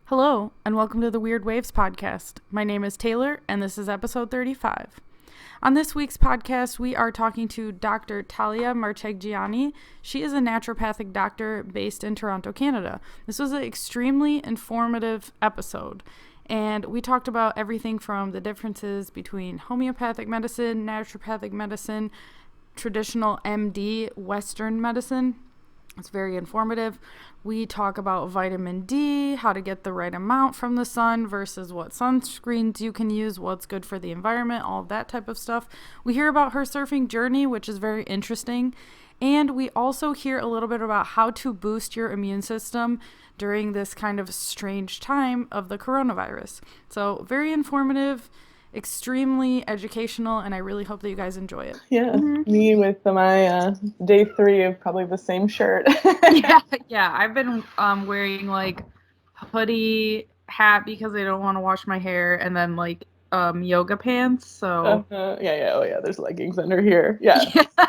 Hello, and welcome to the Weird Waves podcast. My name is Taylor, and this is episode 35. On this week's podcast, we are talking to Dr. Talia Marcheggiani. She is a naturopathic doctor based in Toronto, Canada. This was an extremely informative episode, and we talked about everything from the differences between homeopathic medicine, naturopathic medicine, traditional MD, Western medicine. It's very informative. We talk about vitamin D, how to get the right amount from the sun versus what sunscreens you can use, what's good for the environment, all of that type of stuff. We hear about her surfing journey, which is very interesting. And we also hear a little bit about how to boost your immune system during this kind of strange time of the coronavirus. So very informative, extremely educational, and I really hope that you guys enjoy it. Yeah, me with my day 3 of probably the same shirt. Yeah. I've been wearing like hoodie, hat because I don't want to wash my hair, and then like yoga pants. So Yeah. There's leggings under here. Yeah. yeah.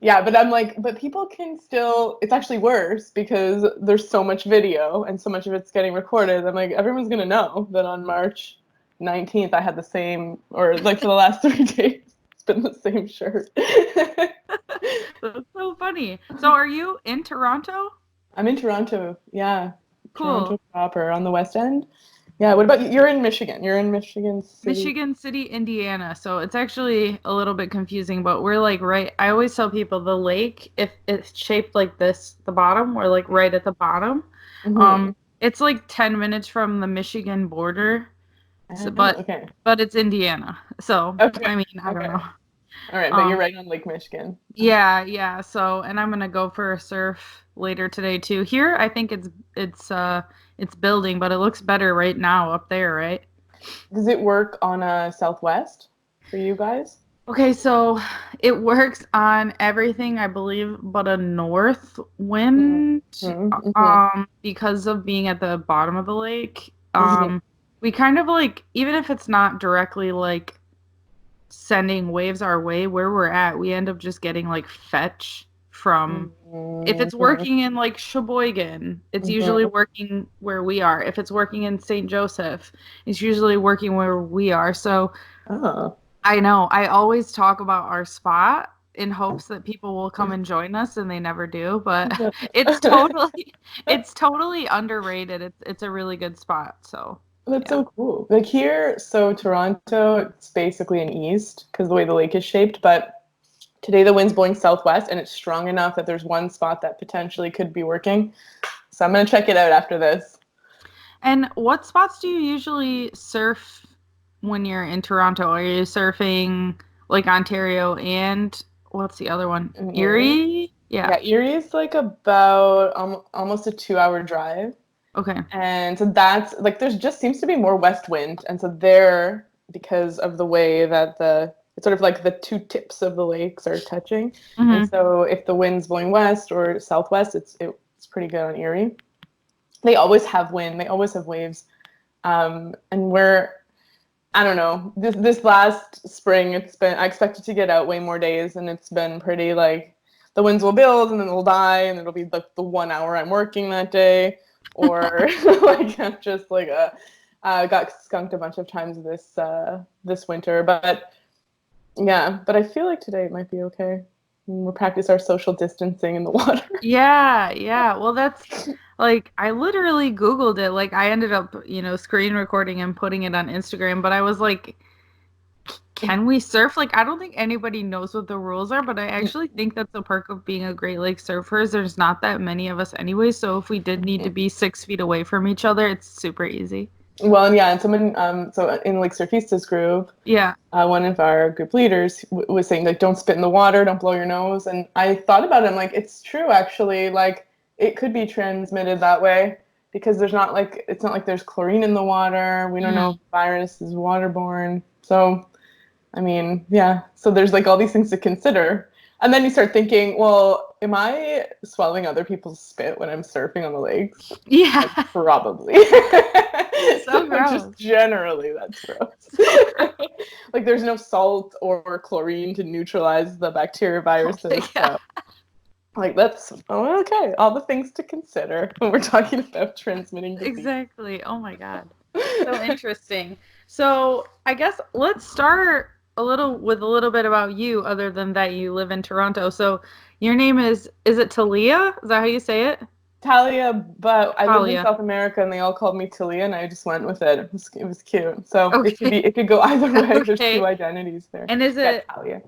Yeah, but I'm like, but people can still, it's actually worse because there's so much video and so much of it's getting recorded. I'm like, everyone's going to know that on March 19th, I had the same, or like for the last 3 days, it's been the same shirt. That's so funny. So are you in Toronto? I'm in Toronto. Yeah. Cool. Toronto proper on the West End. Yeah. What about you? You're in Michigan. You're in Michigan City. Michigan City, Indiana. So it's actually a little bit confusing, but we're like right. I always tell people the lake, if it's shaped like this, the bottom, we're like right at the bottom. Mm-hmm. It's like 10 minutes from the Michigan border. So, Okay. but it's Indiana. So, Okay. I mean, I don't Okay. know. All right, but you're right on Lake Michigan. Yeah. So, and I'm gonna go for a surf later today too. Here, I think it's building, but it looks better right now up there, right? Does it work on a Southwest for you guys? Okay, so it works on everything, I believe, but a north wind, because of being at the bottom of the lake. Mm-hmm. We kind of like, even if it's not directly like sending waves our way where we're at, we end up just getting like fetch from, if it's working in like Sheboygan, it's usually working where we are. If it's working in St. Joseph, it's usually working where we are. So Oh. I know. I always talk about our spot in hopes that people will come and join us, and they never do. But it's totally underrated. It's a really good spot. So That's yeah. so cool. Like here, so Toronto, it's basically an east because the way the lake is shaped. But today the wind's blowing southwest and it's strong enough that there's one spot that potentially could be working. So I'm going to check it out after this. And what spots do you usually surf when you're in Toronto? Are you surfing like Ontario and what's the other one? In Erie? Erie? Yeah. Yeah, Erie is like about almost a 2-hour drive. Okay. And so that's like there's just seems to be more west wind. And so there, because of the way that it's sort of like the two tips of the lakes are touching. And Mm-hmm. so if the wind's blowing west or southwest, it's pretty good on Erie. They always have wind, they always have waves. And I don't know, this last spring I expected to get out way more days, and it's been pretty like the winds will build and then they'll die, and it'll be like the 1 hour I'm working that day. Or like I'm just like got skunked a bunch of times this winter, but I feel like today it might be okay. We'll practice our social distancing in the water. Yeah. Well, that's like I literally Googled it. Like I ended up, screen recording and putting it on Instagram, but I was like, can we surf? Like I don't think anybody knows what the rules are, but I actually think that's the perk of being a Great Lakes surfer is there's not that many of us anyway, so if we did need to be 6 feet away from each other, it's super easy. Well, and someone so in like Surfista's group, Yeah. one of our group leaders was saying like don't spit in the water, don't blow your nose, and I thought about it. I'm like, it's true actually. Like it could be transmitted that way because it's not like there's chlorine in the water. We don't know if the virus is waterborne. So I mean, yeah. So there's like all these things to consider. And then you start thinking, well, am I swallowing other people's spit when I'm surfing on the lakes? Yeah. Like, probably. So gross. Just generally, that's gross. So gross. Like there's no salt or chlorine to neutralize the bacteria viruses. Yeah. So Like, that's okay. All the things to consider when we're talking about transmitting disease. Exactly. Oh my God. So interesting. So I guess let's start a little bit about you, other than that you live in Toronto. So your name is it Talia? Is that how you say it? Talia, but I lived in Talia. South America and they all called me Talia, and I just went with it. It was cute. So Okay. it could go either way. There's Okay. two identities there. And is Yeah, it, Talia.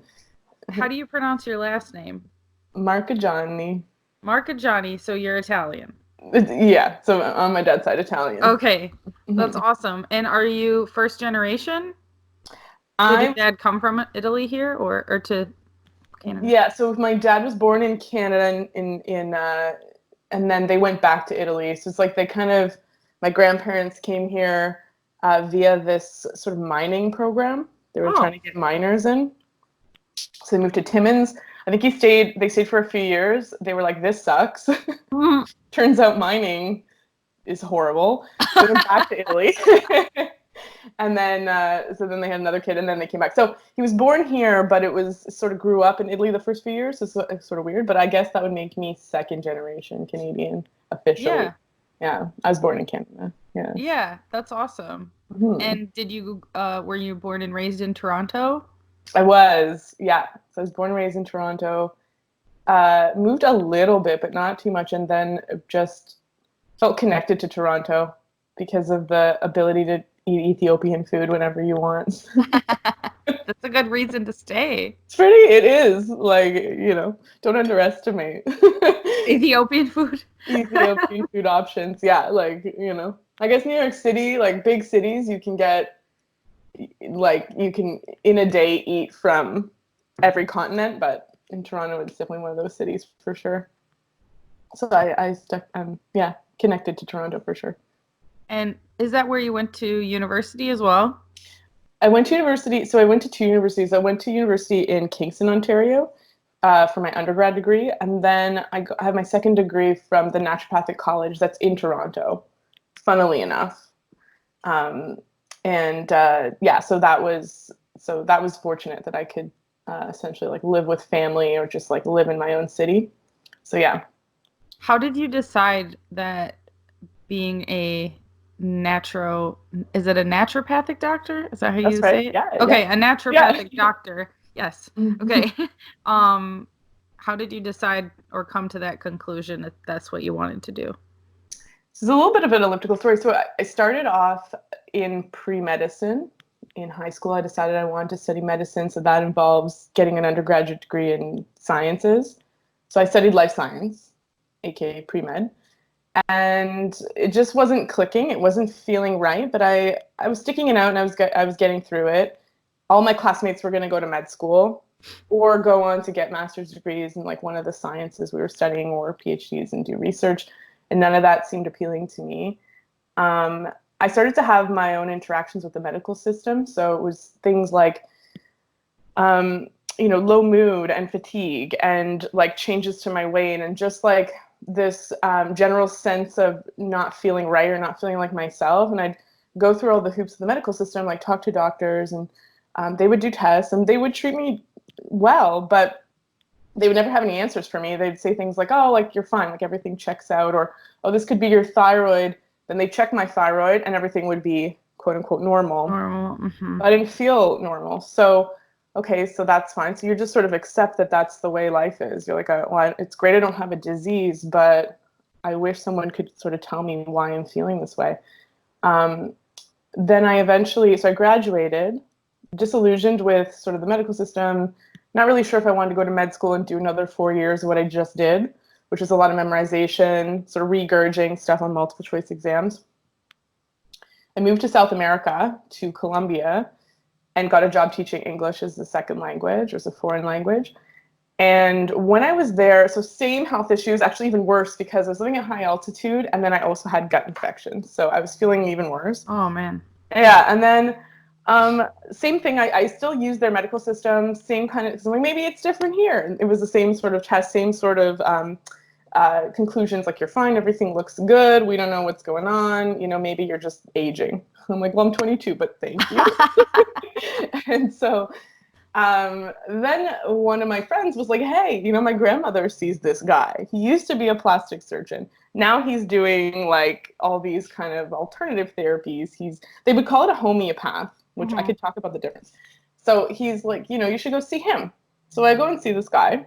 how do you pronounce your last name? Marcheggiani. Marcheggiani, so you're Italian. Yeah, so on my dad's side, Italian. Okay. That's Mhm. awesome. And are you first generation? Did your I'm dad come from Italy here or to Canada? Yeah, so my dad was born in Canada and then they went back to Italy. So it's like my grandparents came here via this sort of mining program. They were Oh. trying to get miners in. So they moved to Timmins. I think they stayed for a few years. They were like, this sucks. Turns out mining is horrible. They went back to Italy. And then so then they had another kid and then they came back. So he was born here, but it was sort of grew up in Italy the first few years. So it's sort of weird, but I guess that would make me second generation Canadian officially. Yeah. Yeah, I was born in Canada. Yeah. Yeah, that's awesome. Mhm. And were you born and raised in Toronto? I was, yeah. So I was born and raised in Toronto. Moved a little bit, but not too much, and then just felt connected to Toronto because of the ability to eat Ethiopian food whenever you want. That's a good reason to stay. It is like, don't underestimate Ethiopian food. Ethiopian food options. Yeah, like, I guess New York City, like big cities, you can get, like, you can in a day eat from every continent, but in Toronto, it's definitely one of those cities for sure. So I stuck, yeah, connected to Toronto for sure. And is that where you went to university as well? I went to university. So I went to two universities. I went to university in Kingston, Ontario, for my undergrad degree, and then I have my second degree from the Naturopathic College that's in Toronto. Funnily enough, um, and yeah, so that was fortunate that I could essentially like live with family or just like live in my own city. So yeah. How did you decide that being a is it a naturopathic doctor? Is that how That's you right. say it? Yeah, yeah, Okay, a yeah. naturopathic doctor. Yes. Okay. Um, how did you decide or come to that conclusion that that's what you wanted to do? This is a little bit of an elliptical story. So I started off in pre-medicine. In high school, I decided I wanted to study medicine, so that involves getting an undergraduate degree in sciences. So I studied life science, aka pre-med, and it just wasn't clicking. It wasn't feeling right, but I was sticking it out, and I was getting through it. All my classmates were going to go to med school or go on to get master's degrees in like one of the sciences we were studying or PhDs and do research, and none of that seemed appealing to me. I started to have my own interactions with the medical system. So it was things like, low mood and fatigue and like changes to my weight and just like this general sense of not feeling right or not feeling like myself. And I'd go through all the hoops of the medical system, like talk to doctors, and they would do tests and they would treat me well, but they would never have any answers for me. They'd say things like, oh, like you're fine, like everything checks out, or oh, this could be your thyroid. Then they check my thyroid and everything would be quote unquote normal. Normal. Mm-hmm. But I didn't feel normal. So, okay, so that's fine. So you just sort of accept that that's the way life is. You're like, well, it's great I don't have a disease, but I wish someone could sort of tell me why I'm feeling this way. Um, then so I graduated, disillusioned with sort of the medical system, not really sure if I wanted to go to med school and do another 4 years of what I just did, which is a lot of memorization, sort of regurging stuff on multiple choice exams. I moved to South America, to Colombia, and got a job teaching English as a second language, or as a foreign language. And when I was there, so same health issues, actually even worse because I was living at high altitude and then I also had gut infections. So I was feeling even worse. Oh man. Yeah, and then same thing. I still use their medical system, same kind of. So maybe it's different here. It was the same sort of test, same sort of conclusions. Like you're fine, everything looks good. We don't know what's going on. Maybe you're just aging. I'm like, well, I'm 22, but thank you. And so Then one of my friends was like, hey, my grandmother sees this guy. He used to be a plastic surgeon. Now he's doing like all these kind of alternative therapies. They would call it a homeopath, which I could talk about the difference. So he's like, you should go see him. So I go and see this guy.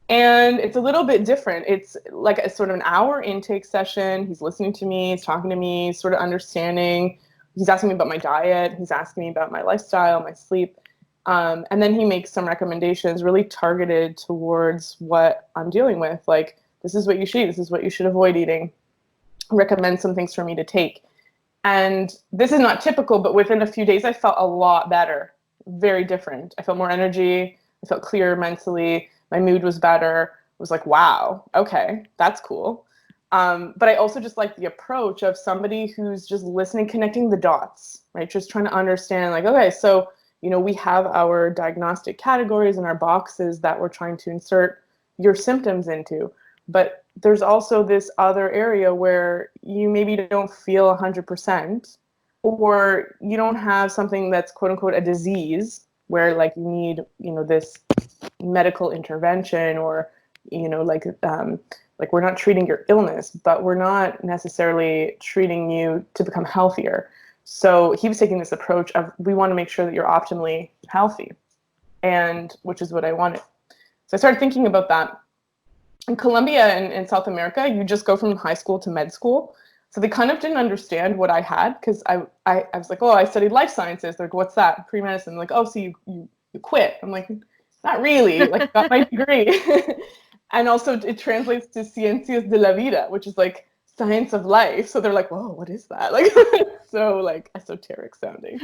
And it's a little bit different. It's like a sort of an hour intake session. He's listening to me, he's talking to me, sort of understanding. He's asking me about my diet. He's asking me about my lifestyle, my sleep. And then he makes some recommendations really targeted towards what I'm dealing with. Like, this is what you should eat. This is what you should avoid eating. Recommend some things for me to take. And this is not typical, but within a few days, I felt a lot better. Very different. I felt more energy. I felt clearer mentally. My mood was better. I was like, wow, okay, that's cool. But I also just like the approach of somebody who's just listening, connecting the dots, right? Just trying to understand, like, okay, so we have our diagnostic categories and our boxes that we're trying to insert your symptoms into. But there's also this other area where you maybe don't feel 100%, or you don't have something that's quote unquote a disease where like you need, this medical intervention, or, like we're not treating your illness, but we're not necessarily treating you to become healthier. So he was taking this approach of, we want to make sure that you're optimally healthy, and which is what I wanted. So I started thinking about that. In Colombia and in South America, you just go from high school to med school. So they kind of didn't understand what I had, because I was like, oh, I studied life sciences. They're like, what's that? Pre-medicine. Like, oh, so you quit. I'm like, not really. Like, I got my degree. And also it translates to Ciencias de la Vida, which is like science of life. So they're like, whoa, what is that? Like, so like esoteric sounding.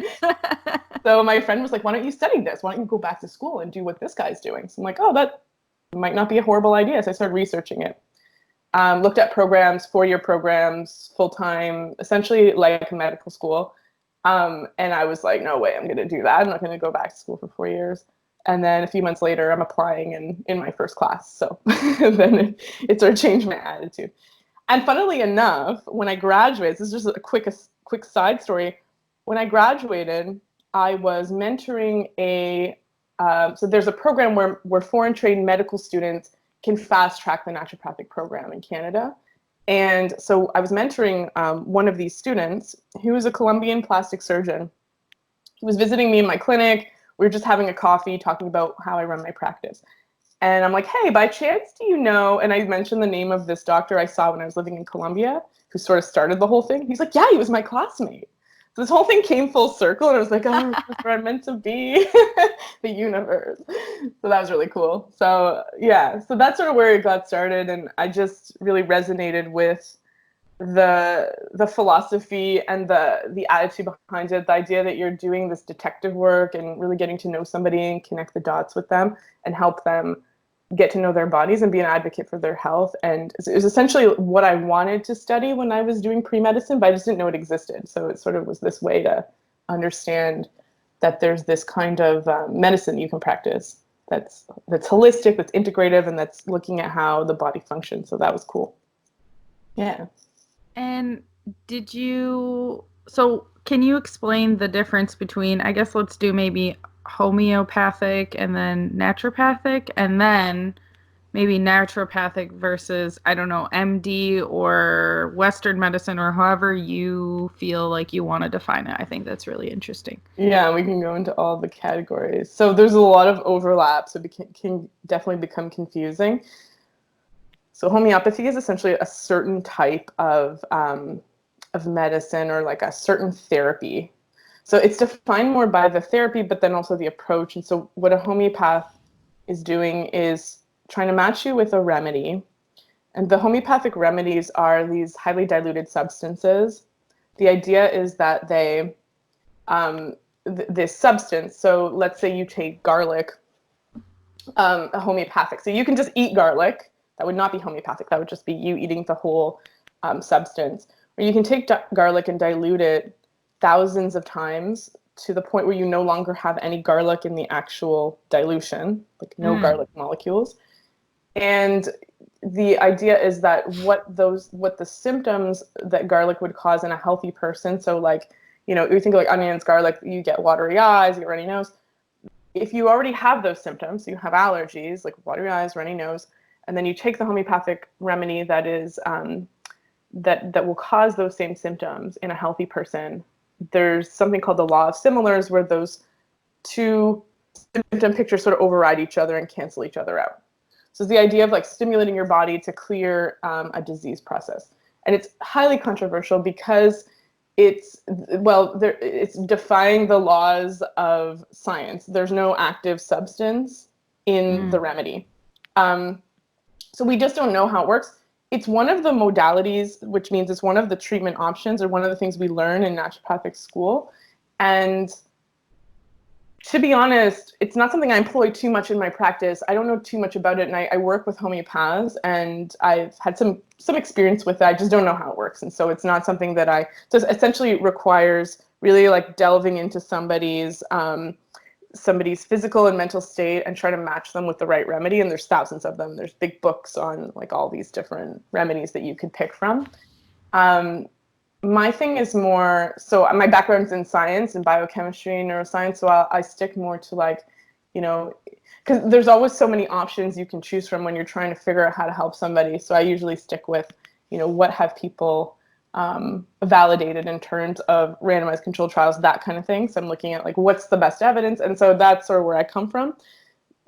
So my friend was like, why don't you study this? Why don't you go back to school and do what this guy's doing? So I'm like, oh, that might not be a horrible idea. So I started researching it. Looked at programs, 4-year programs, full-time, essentially like medical school. And I was like, no way, I'm going to do that. I'm not going to go back to school for 4 years. And then a few months later, I'm applying in my first class. So then it sort of changed my attitude. And funnily enough, when I graduated, this is just a quick side story. When I graduated, I was mentoring so there's a program where foreign trained medical students can fast track the naturopathic program in Canada. And so I was mentoring one of these students who was a Colombian plastic surgeon. He was visiting me in my clinic. We were just having a coffee, talking about how I run my practice. And I'm like, hey, by chance, do you know? And I mentioned the name of this doctor I saw when I was living in Colombia, who sort of started the whole thing. He's like, yeah, he was my classmate. So this whole thing came full circle, and I was like, oh, this is where I'm meant to be, the universe. So that was really cool. So yeah, so that's sort of where it got started, and I just really resonated with the philosophy and the attitude behind it, the idea that you're doing this detective work and really getting to know somebody and connect the dots with them and help them get to know their bodies and be an advocate for their health. And it was essentially what I wanted to study when I was doing pre-medicine, but I just didn't know it existed. So it sort of was this way to understand that there's this kind of medicine you can practice that's holistic, that's integrative, and that's looking at how the body functions. So that was cool. Yeah. And so can you explain the difference between, I guess let's do maybe homeopathic and then naturopathic, and then maybe naturopathic versus, I don't know, MD or Western medicine, or however you feel like you want to define it. I think that's really interesting. Yeah, we can go into all the categories. So there's a lot of overlap, so it can definitely become confusing. So homeopathy is essentially a certain type of medicine, or like a certain therapy. So it's defined more by the therapy, but then also the approach. And so what a homeopath is doing is trying to match you with a remedy. And the homeopathic remedies are these highly diluted substances. The idea is that they, this substance, so let's say you take garlic, a homeopathic. So you can just eat garlic. That would not be homeopathic. That would just be you eating the whole substance. Or you can take garlic and dilute it thousands of times to the point where you no longer have any garlic in the actual dilution, like no garlic molecules. And the idea is that what the symptoms that garlic would cause in a healthy person, so like, you think of like onions, garlic, you get watery eyes, you get runny nose. if you already have those symptoms, you have allergies like watery eyes, runny nose, and then you take the homeopathic remedy that is that will cause those same symptoms in a healthy person, there's something called the law of similars, where those two symptom pictures sort of override each other and cancel each other out. So it's the idea of like stimulating your body to clear a disease process. And it's highly controversial because it's defying the laws of science. There's no active substance in the remedy. So we just don't know how it works. It's one of the modalities, which means it's one of the treatment options, or one of the things we learn in naturopathic school. And to be honest, it's not something I employ too much in my practice. I don't know too much about it, and I work with homeopaths, and I've had some experience with it. I just don't know how it works, and so it's not something that so it essentially requires really like delving into somebody's physical and mental state and try to match them with the right remedy. And there's thousands of them. There's big books on like all these different remedies that you could pick from. My thing is more, so my background's in science and biochemistry and neuroscience, so I stick more to like, because there's always so many options you can choose from when you're trying to figure out how to help somebody. So I usually stick with, what have people validated in terms of randomized controlled trials, that kind of thing. So I'm looking at like, what's the best evidence? And so that's sort of where I come from.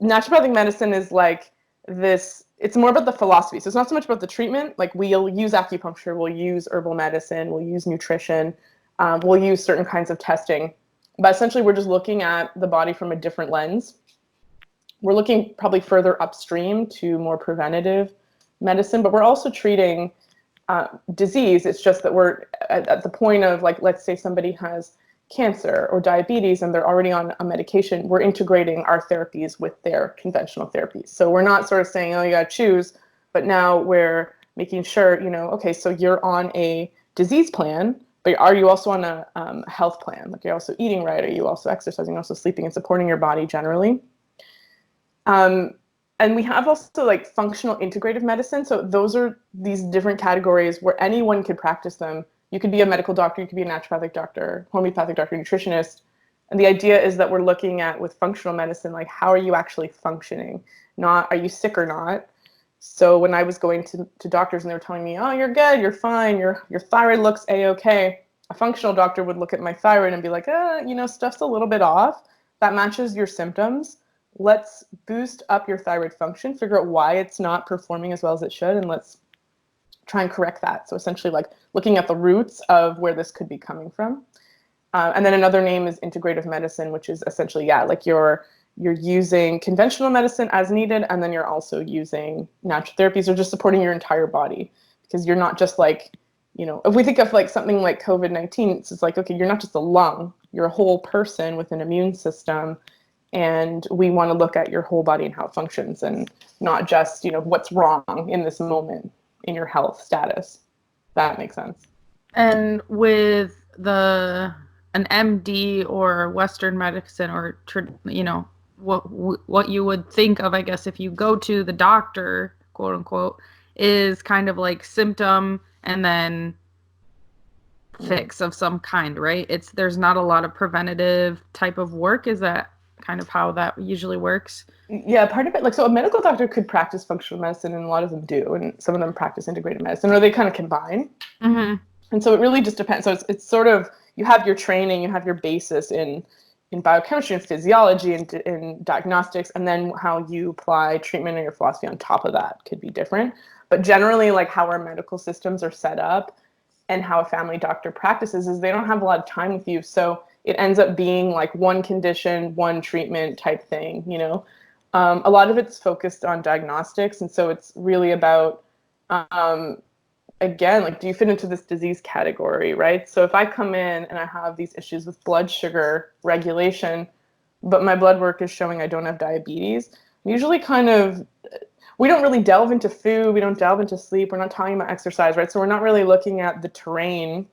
Naturopathic medicine is like this, it's more about the philosophy. So it's not so much about the treatment. Like we'll use acupuncture, we'll use herbal medicine, we'll use nutrition, we'll use certain kinds of testing. But essentially we're just looking at the body from a different lens. We're looking probably further upstream to more preventative medicine, but we're also treating disease. It's just that we're at the point of like, let's say somebody has cancer or diabetes and they're already on a medication, we're integrating our therapies with their conventional therapies. So we're not sort of saying, oh, you got to choose, but now we're making sure, okay, so you're on a disease plan, but are you also on a health plan? Like you're also eating right? Are you also exercising, also sleeping and supporting your body generally? And we have also like functional integrative medicine. So those are these different categories where anyone could practice them. You could be a medical doctor, you could be a naturopathic doctor, homeopathic doctor, nutritionist. And the idea is that we're looking at, with functional medicine, like how are you actually functioning? Not are you sick or not? So when I was going to doctors and they were telling me, oh, you're good, you're fine, your thyroid looks A-okay. A functional doctor would look at my thyroid and be like, stuff's a little bit off. That matches your symptoms. Let's boost up your thyroid function, figure out why it's not performing as well as it should, and let's try and correct that. So essentially like looking at the roots of where this could be coming from. And then another name is integrative medicine, which is essentially, like you're using conventional medicine as needed, and then you're also using natural therapies or just supporting your entire body, because you're not just like, if we think of like something like COVID-19, it's just like, okay, you're not just a lung, you're a whole person with an immune system. And we want to look at your whole body and how it functions, and not just, what's wrong in this moment in your health status. That makes sense. And with an MD or Western medicine, or what you would think of, I guess, if you go to the doctor, quote unquote, is kind of like symptom and then fix of some kind, right? There's not a lot of preventative type of work. Is that kind of how that usually works? Yeah, part of it, like, so a medical doctor could practice functional medicine, and a lot of them do, and some of them practice integrated medicine, or they kind of combine. Mm-hmm. And so it really just depends. So it's sort of, you have your training, you have your basis in biochemistry and physiology and in diagnostics, and then how you apply treatment and your philosophy on top of that could be different. But generally, like how our medical systems are set up and how a family doctor practices is they don't have a lot of time with you. So it ends up being like one condition, one treatment type thing, A lot of it's focused on diagnostics. And so it's really about, again, like, do you fit into this disease category, right? So if I come in and I have these issues with blood sugar regulation, but my blood work is showing I don't have diabetes, usually we don't really delve into food, we don't delve into sleep, we're not talking about exercise, right? So we're not really looking at the terrain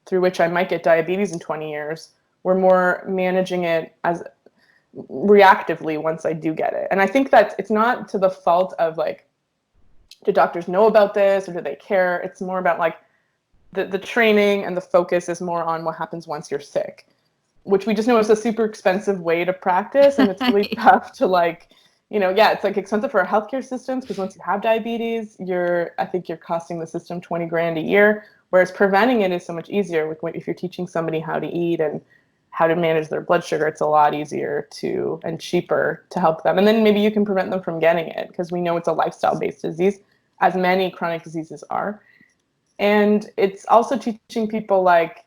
through which I might get diabetes in 20 years. We're more managing it as reactively once I do get it. And I think that it's not to the fault of like, do doctors know about this or do they care? It's more about like the training, and the focus is more on what happens once you're sick. which we just know is a super expensive way to practice. And it's really tough to like, it's like expensive for our healthcare systems because once you have diabetes, I think you're costing the system 20 grand a year, whereas preventing it is so much easier. If you're teaching somebody how to eat and how to manage their blood sugar, it's a lot easier and cheaper to help them. And then maybe you can prevent them from getting it because we know it's a lifestyle-based disease, as many chronic diseases are. And it's also teaching people like,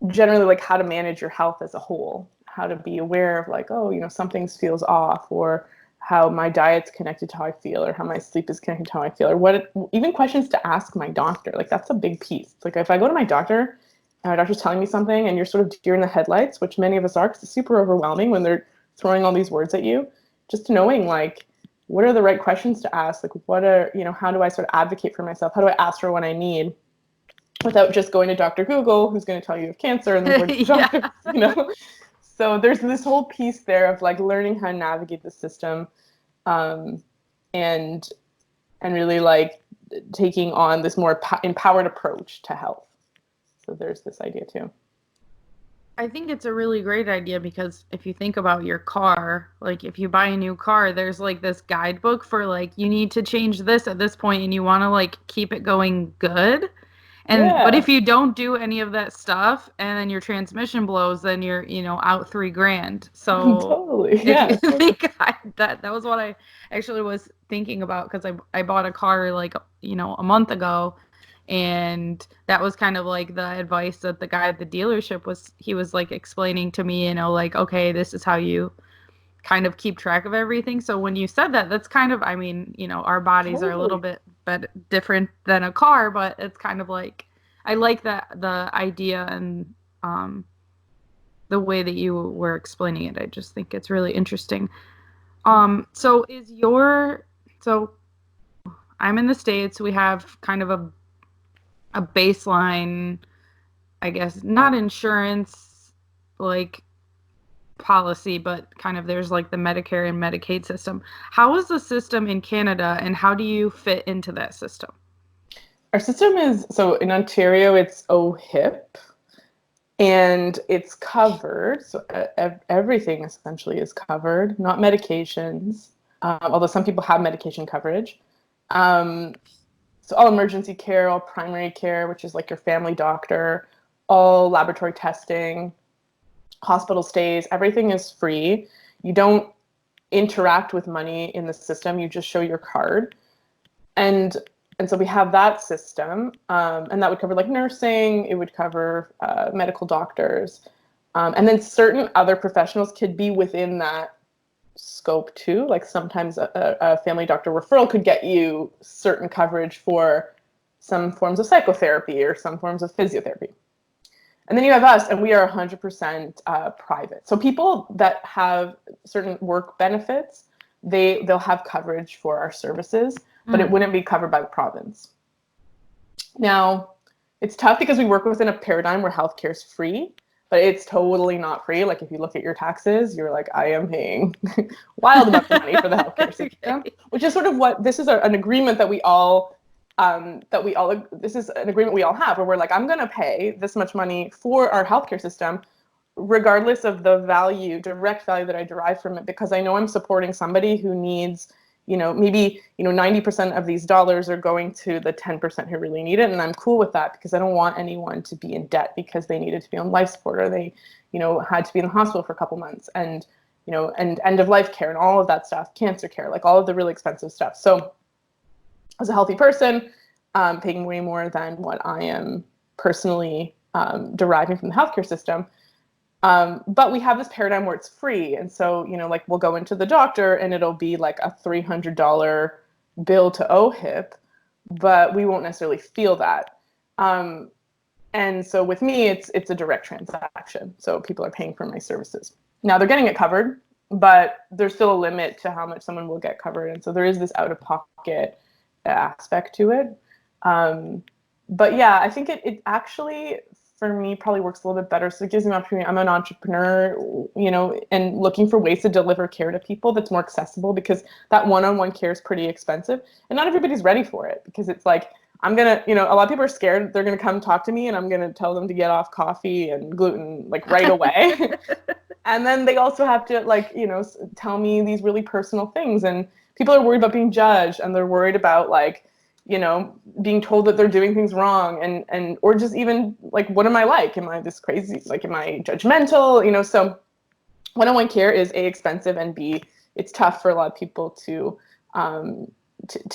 generally like how to manage your health as a whole, how to be aware of like, some things feels off, or how my diet's connected to how I feel, or how my sleep is connected to how I feel, or even questions to ask my doctor. Like that's a big piece. It's like if I go to my doctor and my doctor's telling me something and you're sort of deer in the headlights, which many of us are, because it's super overwhelming when they're throwing all these words at you, just knowing like, what are the right questions to ask? Like how do I sort of advocate for myself? How do I ask for what I need without just going to Dr. Google, who's going to tell you you have cancer and then going to the doctor, So there's this whole piece there of like learning how to navigate the system, and really like taking on this more empowered approach to health. So there's this idea too. I think it's a really great idea because if you think about your car, like if you buy a new car, there's like this guidebook for like, you need to change this at this point and you want to like keep it going good. But if you don't do any of that stuff and then your transmission blows, then you're, out $3,000. So totally. If you think that was what I actually was thinking about, because I bought a car like, a month ago. And that was kind of like the advice that the guy at the dealership he was like explaining to me, like, okay, this is how you kind of keep track of everything. So when you said that, that's kind of, our bodies are a little bit different than a car, but it's kind of like, I like the idea and the way that you were explaining it. I just think it's really interesting. So I'm in the States. We have kind of a baseline, I guess, not insurance like policy, but kind of there's like the Medicare and Medicaid system. How is the system in Canada and how do you fit into that system? Our system is, so in Ontario, it's OHIP, and it's covered. So everything essentially is covered, not medications, although some people have medication coverage. So all emergency care, all primary care, which is like your family doctor, all laboratory testing, hospital stays, everything is free. You don't interact with money in the system. You just show your card. And so we have that system, and that would cover like nursing. It would cover medical doctors. And then certain other professionals could be within that scope too. Like sometimes a family doctor referral could get you certain coverage for some forms of psychotherapy or some forms of physiotherapy. And then you have us, and we are 100% private. So people that have certain work benefits, they'll have coverage for our services, but it wouldn't be covered by the province. Now, it's tough because we work within a paradigm where healthcare is free, but it's totally not free. Like if you look at your taxes, you're like, I am paying wild amounts of money for the healthcare system, which is sort of what this is an agreement that this is an agreement we all have, where we're like, I'm going to pay this much money for our healthcare system, regardless of the direct value that I derive from it, because I know I'm supporting somebody who needs, maybe 90% of these dollars are going to the 10% who really need it. And I'm cool with that because I don't want anyone to be in debt because they needed to be on life support, or they, had to be in the hospital for a couple months, and, and end of life care and all of that stuff, cancer care, like all of the really expensive stuff. So as a healthy person, paying way more than what I am personally deriving from the healthcare system. But we have this paradigm where it's free. And so, like we'll go into the doctor and it'll be like a $300 bill to OHIP, but we won't necessarily feel that. And so with me, it's a direct transaction. So people are paying for my services. Now they're getting it covered, but there's still a limit to how much someone will get covered. And so there is this out-of-pocket aspect to it. But yeah, I think it actually, for me, probably works a little bit better. So it gives me an opportunity. I'm an entrepreneur, and looking for ways to deliver care to people that's more accessible, because that one-on-one care is pretty expensive and not everybody's ready for it, because it's like, I'm gonna, a lot of people are scared they're gonna come talk to me and I'm gonna tell them to get off coffee and gluten like right away. And then they also have to like, tell me these really personal things. And people are worried about being judged, and they're worried about like, being told that they're doing things wrong, and or just even like, what am I like? Am I this crazy? Like, am I judgmental? So one-on-one care is A, expensive, and B, it's tough for a lot of people to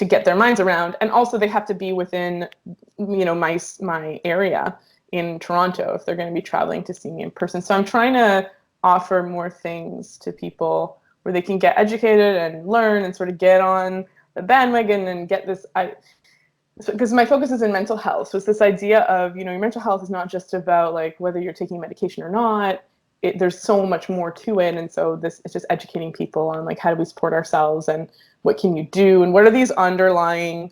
get their minds around. And also they have to be within, my area in Toronto if they're going to be traveling to see me in person. So I'm trying to offer more things to people where they can get educated and learn and sort of get on the bandwagon and get this. Because my focus is in mental health. So it's this idea of, your mental health is not just about like whether you're taking medication or not. There's so much more to it. And so it's just educating people on like, how do we support ourselves and what can you do? And what are these underlying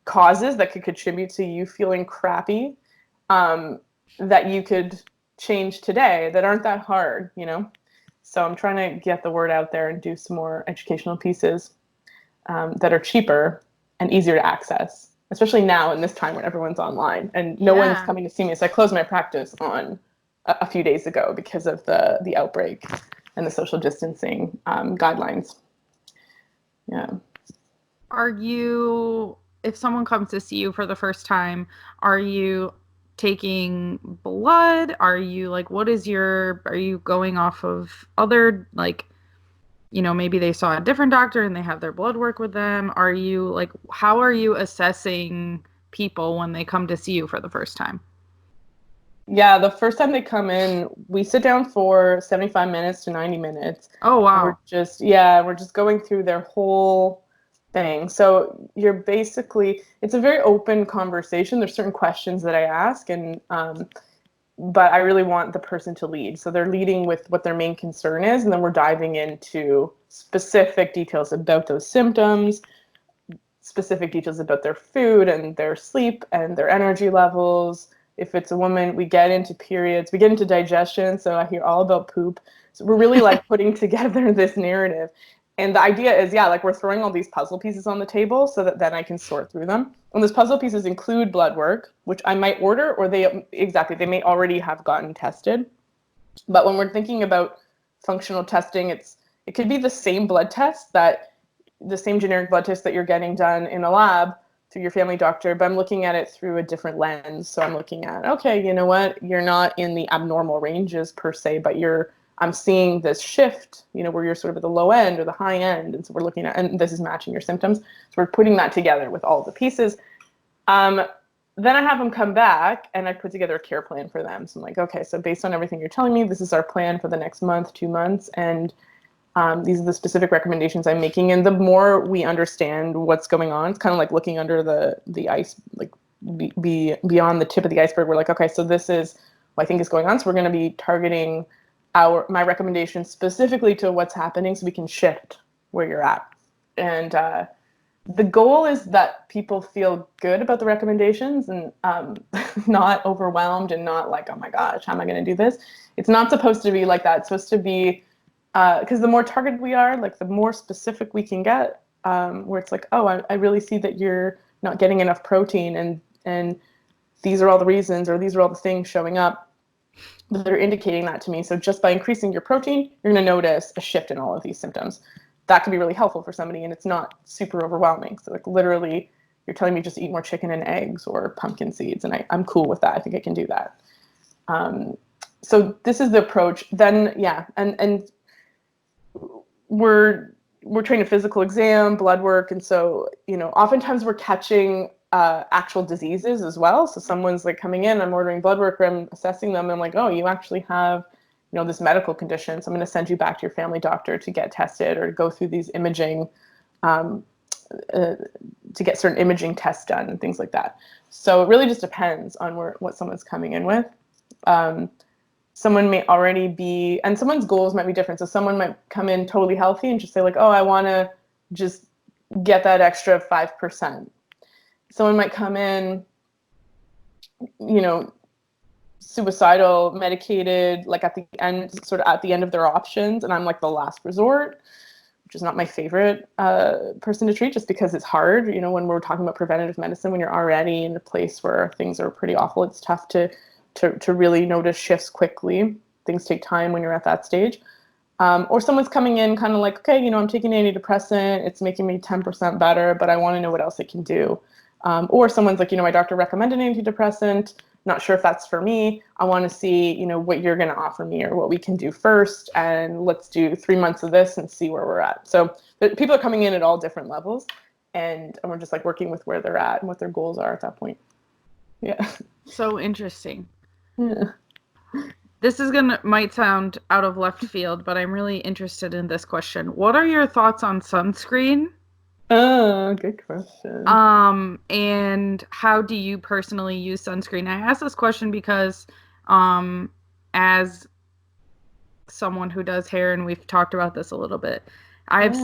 causes that could contribute to you feeling crappy, that you could change today, that aren't that hard, So I'm trying to get the word out there and do some more educational pieces that are cheaper and easier to access, especially now in this time when everyone's online and no one's coming to see me. So I closed my practice on a few days ago because of the outbreak and the social distancing guidelines. Yeah. If someone comes to see you for the first time, are you taking blood? Are you like, are you going off of other, like, maybe they saw a different doctor and they have their blood work with them? Are you like, how are you assessing people when they come to see you for the first time? Yeah, the first time they come in, we sit down for 75 minutes to 90 minutes. Oh, wow. We're just going through their whole thing. So it's a very open conversation. There's certain questions that I ask, but I really want the person to lead. So they're leading with what their main concern is, and then we're diving into specific details about those symptoms, specific details about their food and their sleep and their energy levels. If it's a woman, we get into periods, we get into digestion. So I hear all about poop. So we're really like putting together this narrative. And the idea is, like we're throwing all these puzzle pieces on the table so that then I can sort through them. And those puzzle pieces include blood work, which I might order, or they may already have gotten tested. But when we're thinking about functional testing, it could be the same generic blood test that you're getting done in a lab through your family doctor, but I'm looking at it through a different lens. So I'm looking at, okay, you know what? You're not in the abnormal ranges per se, but I'm seeing this shift, where you're sort of at the low end or the high end. And so we're looking at, and this is matching your symptoms. So we're putting that together with all the pieces. Then I have them come back and I put together a care plan for them. So I'm like, okay, so based on everything you're telling me, this is our plan for the next month, 2 months. And these are the specific recommendations I'm making. And the more we understand what's going on, it's kind of like looking under the ice, like beyond the tip of the iceberg. We're like, okay, so this is what I think is going on. So we're going to be targeting my recommendations specifically to what's happening so we can shift where you're at. And the goal is that people feel good about the recommendations and not overwhelmed and not like, oh my gosh, how am I going to do this? It's not supposed to be like that. It's supposed to be, because the more targeted we are, like the more specific we can get, where it's like, oh, I really see that you're not getting enough protein, and these are all the reasons, or these are all the things showing up that are indicating that to me. So just by increasing your protein, you're going to notice a shift in all of these symptoms. That can be really helpful for somebody, and it's not super overwhelming. So like literally, you're telling me just eat more chicken and eggs or pumpkin seeds, and I'm cool with that. I think I can do that. So this is the approach. Then and we're trained in physical exam, blood work, and so oftentimes we're catching actual diseases as well. So someone's like coming in, I'm ordering blood work, or I'm assessing them, and I'm like, oh, you actually have this medical condition, so I'm going to send you back to your family doctor to get tested or to go through these imaging, to get certain imaging tests done and things like that. So it really just depends on what someone's coming in with. Someone may already be, and someone's goals might be different. So someone might come in totally healthy and just say like, oh, I want to just get that extra 5%. Someone might come in, suicidal, medicated, like at the end of their options, and I'm like the last resort. which is not my favorite person to treat, just because it's hard. When we're talking about preventative medicine, when you're already in a place where things are pretty awful, it's tough to really notice shifts quickly. Things take time when you're at that stage. Or someone's coming in kind of like, okay, I'm taking an antidepressant, it's making me 10% better, but I want to know what else it can do. Or someone's like, my doctor recommended an antidepressant, not sure if that's for me. I want to see, what you're going to offer me or what we can do first. And let's do 3 months of this and see where we're at. So people are coming in at all different levels, and we're just like working with where they're at and what their goals are at that point. Yeah. So interesting. Yeah. This might sound out of left field, but I'm really interested in this question. What are your thoughts on sunscreen? Oh, good question. And how do you personally use sunscreen? I ask this question because, as someone who does hair, and we've talked about this a little bit, I've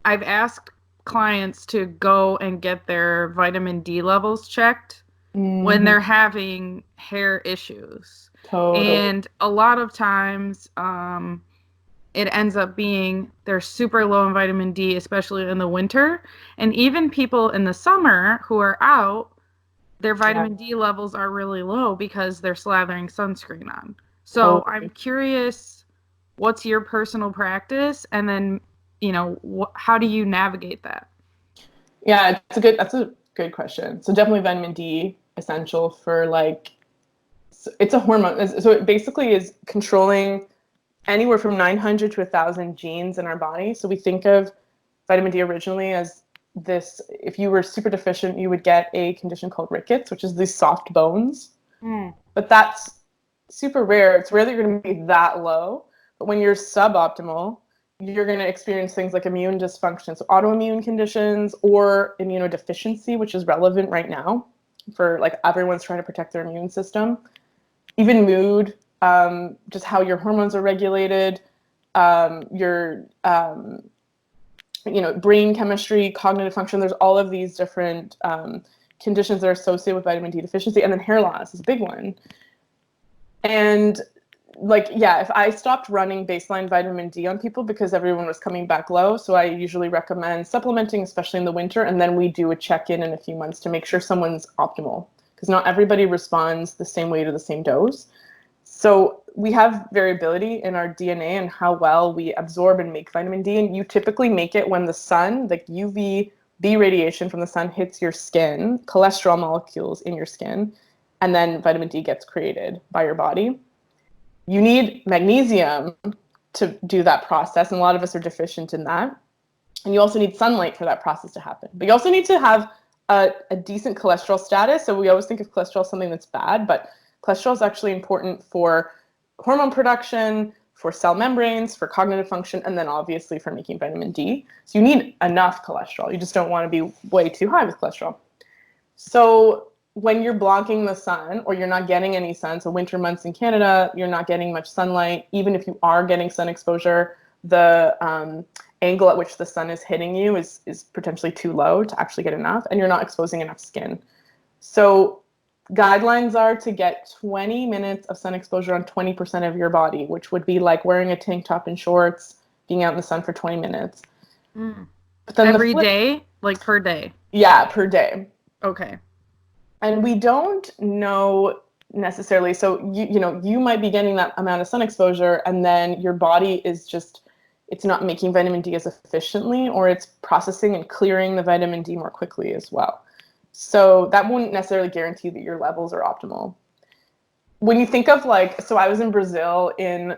asked clients to go and get their vitamin D levels checked when they're having hair issues. Totally. And a lot of times, it ends up being they're super low in vitamin D, especially in the winter. And even people in the summer who are out, their vitamin D levels are really low because they're slathering sunscreen on. So I'm curious, what's your personal practice? And then, how do you navigate that? Yeah, that's a good question. So definitely vitamin D, essential for it's a hormone. So it basically is controlling anywhere from 900 to 1,000 genes in our body. So we think of vitamin D originally as this, if you were super deficient, you would get a condition called rickets, which is these soft bones. But that's super rare. It's rare that you're going to be that low. But when you're suboptimal, you're going to experience things like immune dysfunction, so autoimmune conditions, or immunodeficiency, which is relevant right now for everyone's trying to protect their immune system. Even mood, just how your hormones are regulated, your brain chemistry, cognitive function. There's all of these different conditions that are associated with vitamin D deficiency, and then hair loss is a big one. And if I stopped running baseline vitamin D on people because everyone was coming back low, so I usually recommend supplementing, especially in the winter, and then we do a check-in in a few months to make sure someone's optimal, because not everybody responds the same way to the same dose. So we have variability in our DNA and how well we absorb and make vitamin D, and you typically make it when the sun, UVB radiation from the sun, hits your skin, cholesterol molecules in your skin, and then vitamin D gets created by your body. You need magnesium to do that process, and a lot of us are deficient in that. And you also need sunlight for that process to happen. But you also need to have a decent cholesterol status. So we always think of cholesterol as something that's bad, but cholesterol is actually important for hormone production, for cell membranes, for cognitive function, and then obviously for making vitamin D. So you need enough cholesterol. You just don't want to be way too high with cholesterol. So when you're blocking the sun, or you're not getting any sun, so winter months in Canada, you're not getting much sunlight. Even if you are getting sun exposure, the angle at which the sun is hitting you is potentially too low to actually get enough, and you're not exposing enough skin. So guidelines are to get 20 minutes of sun exposure on 20% of your body, which would be like wearing a tank top and shorts, being out in the sun for 20 minutes. But then every day? Like per day? Yeah, per day. Okay. And we don't know necessarily. So, you might be getting that amount of sun exposure, and then your body is it's not making vitamin D as efficiently, or it's processing and clearing the vitamin D more quickly as well. So that wouldn't necessarily guarantee that your levels are optimal. When you think of so I was in Brazil in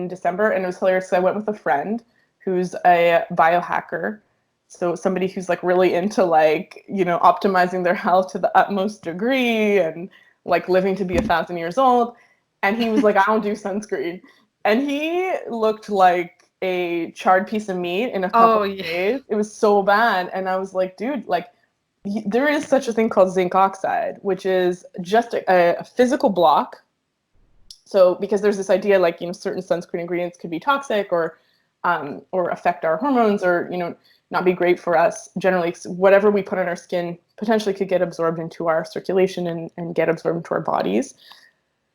December, and it was hilarious. So I went with a friend who's a biohacker. So somebody who's really into optimizing their health to the utmost degree, and living to be 1,000 years old. And he was like, I don't do sunscreen. And he looked like a charred piece of meat in a couple of days. It was so bad. And I was like, dude, there is such a thing called zinc oxide, which is just a physical block. So because there's this idea certain sunscreen ingredients could be toxic or affect our hormones, or not be great for us. Generally, whatever we put on our skin potentially could get absorbed into our circulation and get absorbed into our bodies.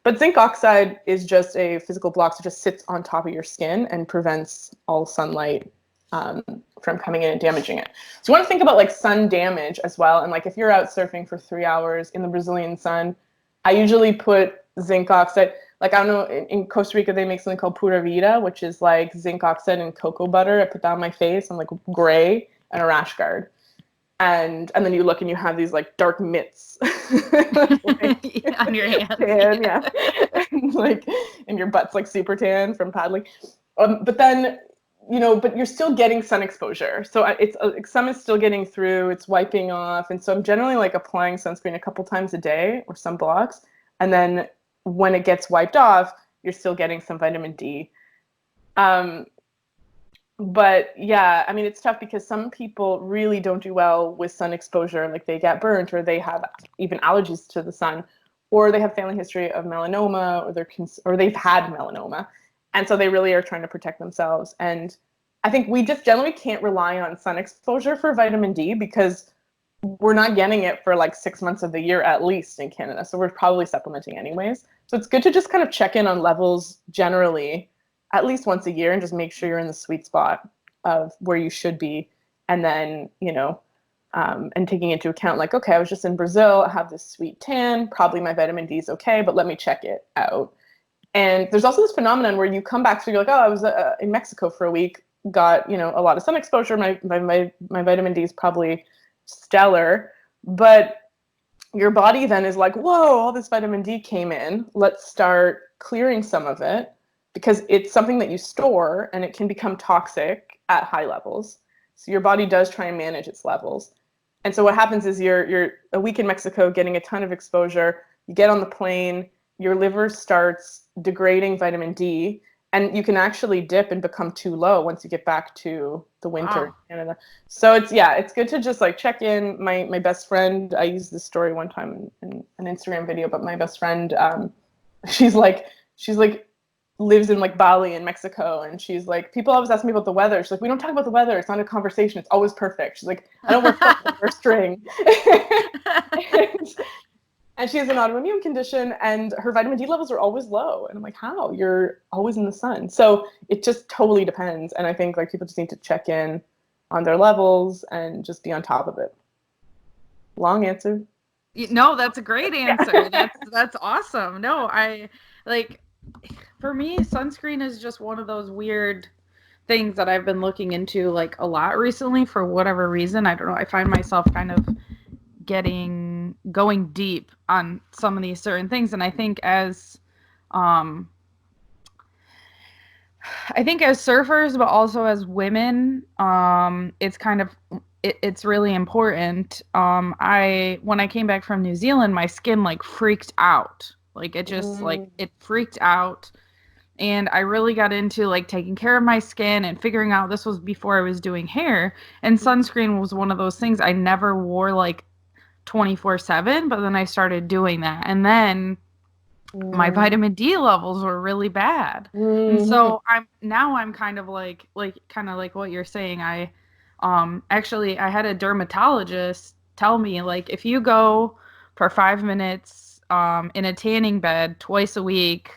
But zinc oxide is just a physical block, so it just sits on top of your skin and prevents all sunlight from coming in and damaging it. So you want to think about like sun damage as well. And like if you're out surfing for 3 hours in the Brazilian sun, I usually put zinc oxide. Like, I don't know, in Costa Rica, they make something called pura vida, which is like zinc oxide and cocoa butter. I put that on my face. I'm like gray and a rash guard. And then you look and you have these like dark mitts like, on your hands. tan, yeah. And, like, and your butt's like super tan from paddling. But then, but you're still getting sun exposure. So it's sun is still getting through, it's wiping off. And so I'm generally like applying sunscreen a couple times a day or sunblocks. And then when it gets wiped off, you're still getting some vitamin D. But yeah, I mean, it's tough because some people really don't do well with sun exposure. Like they get burnt, or they have even allergies to the sun, or they have family history of melanoma, or they've had melanoma. And so they really are trying to protect themselves. And I think we just generally can't rely on sun exposure for vitamin D because we're not getting it for like 6 months of the year, at least in Canada. So we're probably supplementing anyways. So it's good to just kind of check in on levels generally at least once a year and just make sure you're in the sweet spot of where you should be. And then, and taking into account like, okay, I was just in Brazil, I have this sweet tan, probably my vitamin D is okay, but let me check it out. And there's also this phenomenon where you come back, so you're like, oh, I was in Mexico for a week, got, a lot of sun exposure. My vitamin D is probably stellar, but your body then is like, whoa, all this vitamin D came in. Let's start clearing some of it, because it's something that you store and it can become toxic at high levels. So your body does try and manage its levels. And so what happens is you're a week in Mexico getting a ton of exposure. You get on the plane, your liver starts degrading vitamin D, and you can actually dip and become too low once you get back to the winter in Canada. So it's good to just like check in. My best friend, I used this story one time in an Instagram video, but my best friend, she's like lives in like Bali in Mexico, and she's like, people always ask me about the weather. She's like, we don't talk about the weather, it's not a conversation, it's always perfect. She's like, I don't work for a string. and she has an autoimmune condition, and her vitamin D levels are always low, and I'm like, how? You're always in the sun. So it just totally depends. And I think like people just need to check in on their levels and just be on top of it. Long answer. No, that's a great answer. That's awesome. No, I like, for me, sunscreen is just one of those weird things that I've been looking into like a lot recently for whatever reason. I don't know. I find myself kind of going deep on some of these certain things. And I think as surfers, but also as women, it's kind of, it's really important. When I came back from New Zealand, my skin like freaked out. Like it just like it freaked out, and I really got into like taking care of my skin and figuring out, this was before I was doing hair, and sunscreen was one of those things I never wore like 24/7, but then I started doing that, and then my vitamin D levels were really bad. And so I'm kind of like what you're saying. Actually I had a dermatologist tell me, like, if you go for 5 minutes in a tanning bed twice a week,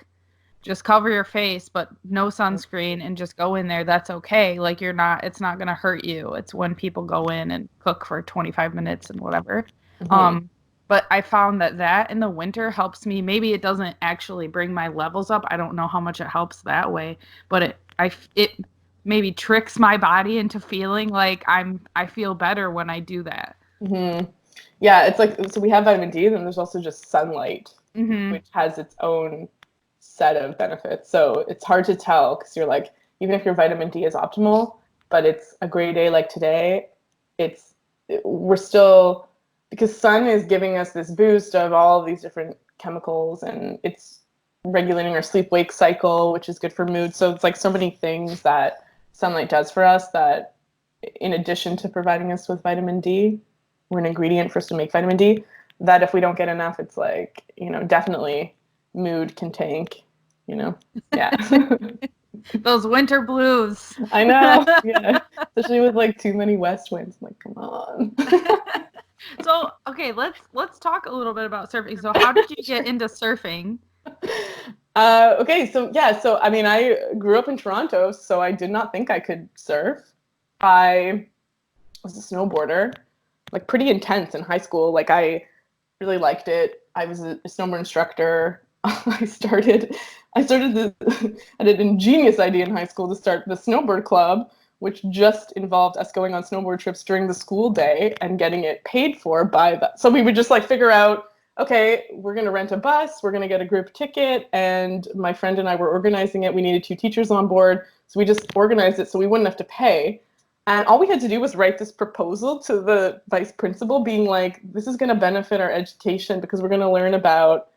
just cover your face but no sunscreen, and just go in there, that's okay. Like, it's not going to hurt you. It's when people go in and cook for 25 minutes and whatever. But I found that in the winter helps me. Maybe it doesn't actually bring my levels up. I don't know how much it helps that way, but it maybe tricks my body into feeling like I feel better when I do that. Yeah, it's like, so we have vitamin D, and then there's also just sunlight, which has its own set of benefits. So it's hard to tell, because you're like, even if your vitamin D is optimal, but it's a gray day like today, we're still, because sun is giving us this boost of all of these different chemicals, and it's regulating our sleep-wake cycle, which is good for mood. So it's like so many things that sunlight does for us, that in addition to providing us with vitamin D, we're an ingredient for us to make vitamin D, that if we don't get enough, it's like, definitely mood can tank, yeah. Those winter blues. I know, yeah. Especially with like too many west winds. I'm like, come on. So, okay, let's talk a little bit about surfing. So how did you get into surfing? Okay, so yeah, so I mean, I grew up in Toronto, so I did not think I could surf. I was a snowboarder, like pretty intense in high school. Like I really liked it. I was a snowboard instructor. I started I had an ingenious idea in high school to start the snowboard club, which just involved us going on snowboard trips during the school day and getting it paid for by the. So we would just like figure out, okay, we're going to rent a bus, we're going to get a group ticket, and my friend and I were organizing it. We needed 2 teachers on board, so we just organized it so we wouldn't have to pay. And all we had to do was write this proposal to the vice principal being like, this is going to benefit our education because we're going to learn about,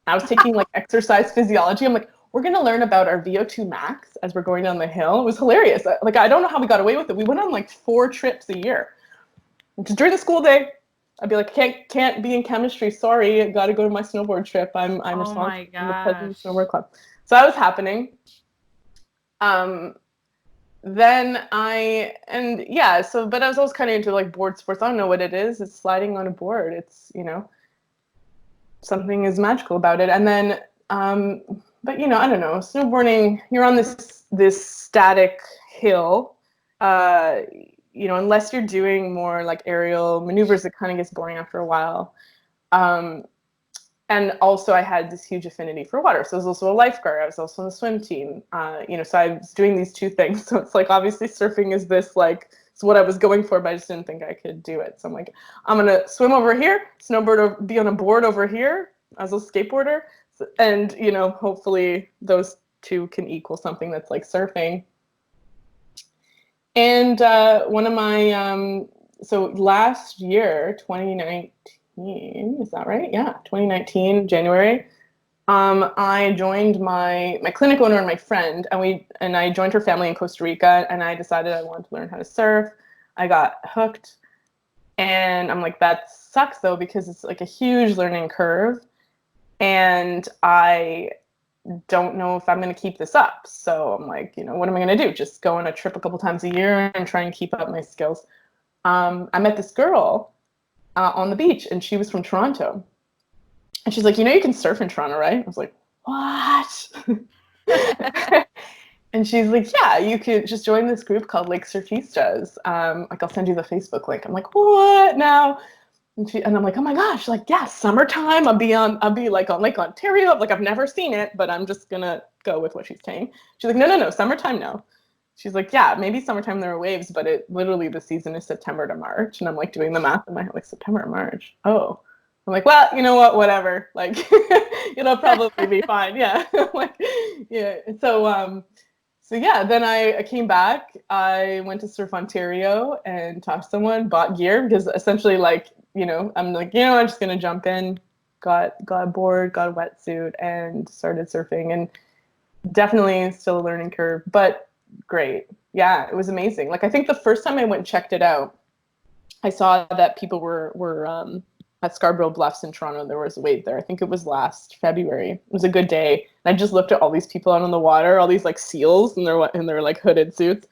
I was taking like exercise physiology. I'm like, we're going to learn about our VO2 max as we're going down the hill. It was hilarious. Like, I don't know how we got away with it. We went on like 4 trips a year. Just during the school day, I'd be like, can't be in chemistry. Sorry, I got to go to my snowboard trip. I'm Oh my responsible. I'm the president of the gosh. snowboard club. So that was happening. Then but I was always kind of into like board sports. I don't know what it is. It's sliding on a board. It's, something is magical about it. And then, but I don't know, snowboarding, you're on this static hill, unless you're doing more like aerial maneuvers, it kind of gets boring after a while. Um, and also I had this huge affinity for water. So I was also a lifeguard. I was also on the swim team. So I was doing these 2 things. So it's like, obviously surfing is this like, it's what I was going for, but I just didn't think I could do it. So I'm like, I'm going to swim over here, snowboard, be on a board over here as a skateboarder. And, hopefully those 2 can equal something that's like surfing. And one of my, so last year, 2019, is that right? Yeah, 2019, January. I joined my clinic owner and my friend, and I joined her family in Costa Rica, and I decided I wanted to learn how to surf. I got hooked, and I'm like, that sucks though, because it's like a huge learning curve, and I don't know if I'm going to keep this up. So I'm like, what am I going to do? Just go on a trip a couple times a year and try and keep up my skills. I met this girl on the beach, and she was from Toronto. And she's like, you can surf in Toronto, right? I was like, what? And she's like, yeah, you could just join this group called Lake Surfistas. Like, I'll send you the Facebook link. I'm like, what now? And I'm like, oh my gosh, like, yeah, summertime. I'll be like on Lake Ontario. Like, I've never seen it, but I'm just gonna go with what she's saying. She's like, no, summertime, no. She's like, yeah, maybe summertime there are waves, but it literally the season is September to March. And I'm like doing the math in my head, like September to March. Oh. I'm like, well, you know what, whatever. Like, probably be fine. Yeah. Like, yeah. So yeah, then I came back. I went to Surf Ontario and talked to someone, bought gear because essentially, like, I'm like, I'm just gonna jump in. Got a board, got a wetsuit, and started surfing. And definitely still a learning curve, but great. Yeah, it was amazing. Like, I think the first time I went and checked it out, I saw that people were at Scarborough Bluffs in Toronto. There was a wave there. I think it was last February. It was a good day. And I just looked at all these people out on the water, all these like seals in their like hooded suits,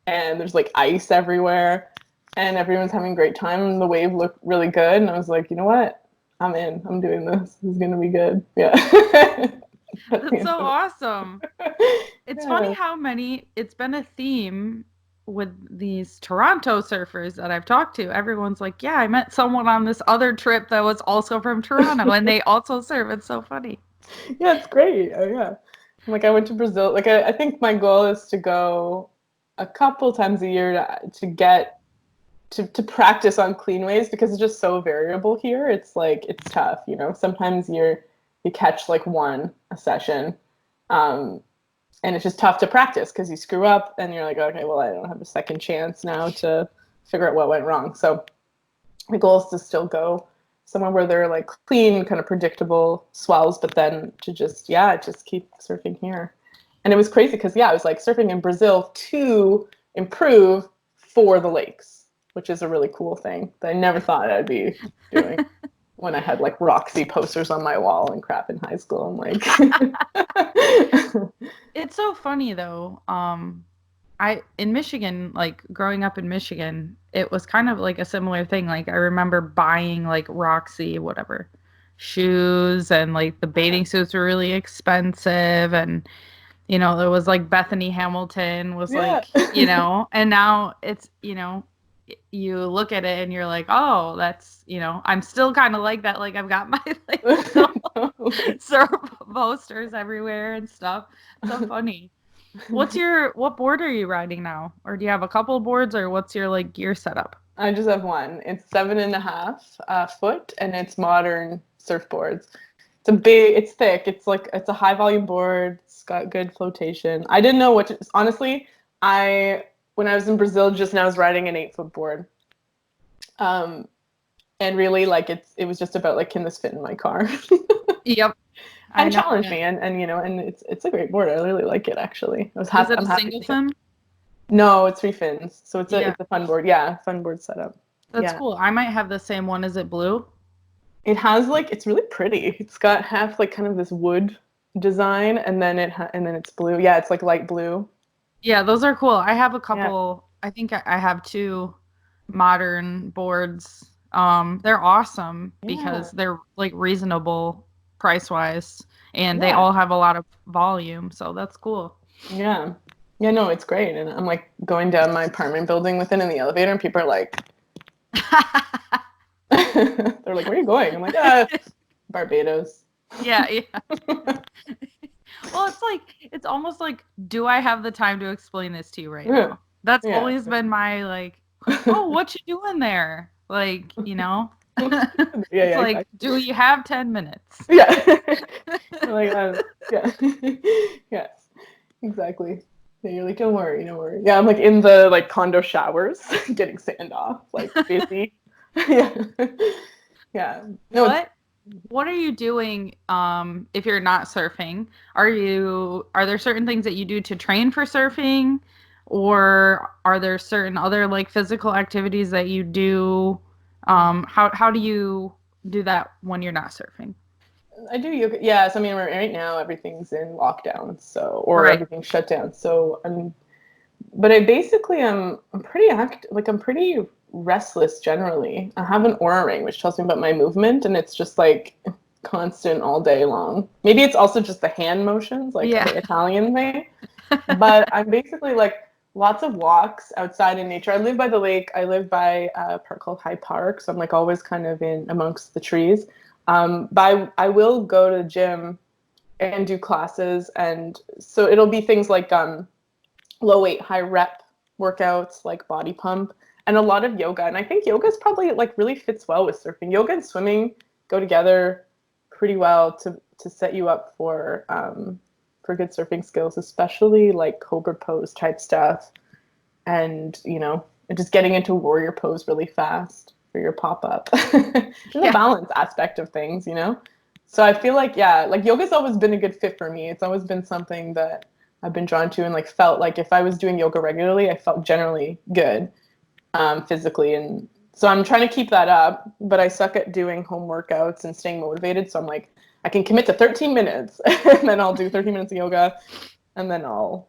and there's like ice everywhere, and everyone's having a great time. And the wave looked really good, and I was like, you know what? I'm in. I'm doing this. This is gonna be good. Yeah. That's so awesome. It's funny Yeah. how it's been a theme with these Toronto surfers that I've talked to. Everyone's like, yeah, I met someone on this other trip that was also from Toronto and they also surf. It's so funny. Yeah, it's great. Oh, yeah. Like, I went to Brazil. Like, I think my goal is to go a couple times a year to get to practice on clean waves because it's just so variable here. It's like, it's tough, Sometimes you catch like one a session, and it's just tough to practice because you screw up and you're like, okay, well, I don't have a second chance now to figure out what went wrong. So the goal is to still go somewhere where they're like clean, kind of predictable swells, but then to just keep surfing here. And it was crazy because I was like surfing in Brazil to improve for the lakes, which is a really cool thing that I never thought I'd be doing when I had like Roxy posters on my wall and crap in high school. I'm like, It's so funny though. In Michigan, like growing up in Michigan, it was kind of like a similar thing. Like I remember buying like Roxy, whatever, shoes, and like the bathing suits were really expensive, and there was like Bethany Hamilton was Yeah. like, and now it's, you look at it and you're like, oh, that's, I'm still kind of like that. Like I've got my like Totally. syrup posters everywhere and stuff. So funny. What board are you riding now? Or do you have a couple boards, or what's your like gear setup? I just have one. It's 7.5 foot, and it's modern surfboards. It's thick. It's a high volume board. It's got good flotation. I didn't know honestly, when I was in Brazil just now, I was riding an 8 foot board. And really like it was just about like, can this fit in my car? Yep. I And know. challenge me, and and it's a great board. I really like it, actually. Is it I'm a happy single to get. fin? No, it's 3 fins. So Yeah. it's a fun board. Yeah, fun board setup. That's Yeah. cool. I might have the same one. Is it blue? It has like, it's really pretty. It's got half like kind of this wood design, and then and then it's blue. Yeah, it's like light blue. Yeah, those are cool. I have a Yeah. couple. I think I have two modern boards. They're awesome Yeah. because they're like reasonable price wise, and they Yeah. all have a lot of volume. So that's cool. Yeah. Yeah, no, it's great. And I'm like going down my apartment building with it in the elevator, and people are like, they're like, where are you going? I'm like, Barbados. Yeah, yeah. Well, it's almost like, do I have the time to explain this to you right Yeah. now? That's Yeah. always been my like, oh, what you doing there? Like, Yeah, it's yeah, like, exactly. do you have 10 minutes? Yeah. Like, yeah. Yes, exactly. Yeah, you're like, don't worry, don't worry. Yeah, I'm like in the like condo showers, getting sand off, like busy. Yeah. Yeah. No, it's What what are you doing if you're not surfing? Are there certain things that you do to train for surfing, or are there certain other like physical activities that you do? How do you do that when you're not surfing? I do yoga. Yes, I mean, right now everything's in lockdown, or Right. everything's shut down. So but I basically I'm pretty like I'm pretty restless generally. I have an aura ring which tells me about my movement, and it's just like constant all day long. Maybe it's also just the hand motions, like Yeah. the Italian thing. But I'm basically like lots of walks outside in nature. I live by the lake. I live by a park called High Park, so I'm like always kind of in amongst the trees. But I will go to the gym and do classes, and so it'll be things like low weight, high rep workouts, like body pump, and a lot of yoga. And I think yoga is probably like really fits well with surfing. Yoga and swimming go together pretty well to set you up for good surfing skills, especially like cobra pose type stuff, and just getting into warrior pose really fast for your pop up, and the Yeah. balance aspect of things. So I feel like, yeah, like yoga's always been a good fit for me. It's always been something that I've been drawn to, and like felt like if I was doing yoga regularly, I felt generally good physically. And so I'm trying to keep that up, but I suck at doing home workouts and staying motivated. So I'm like, I can commit to 13 minutes and then I'll do 13 minutes of yoga, and then I'll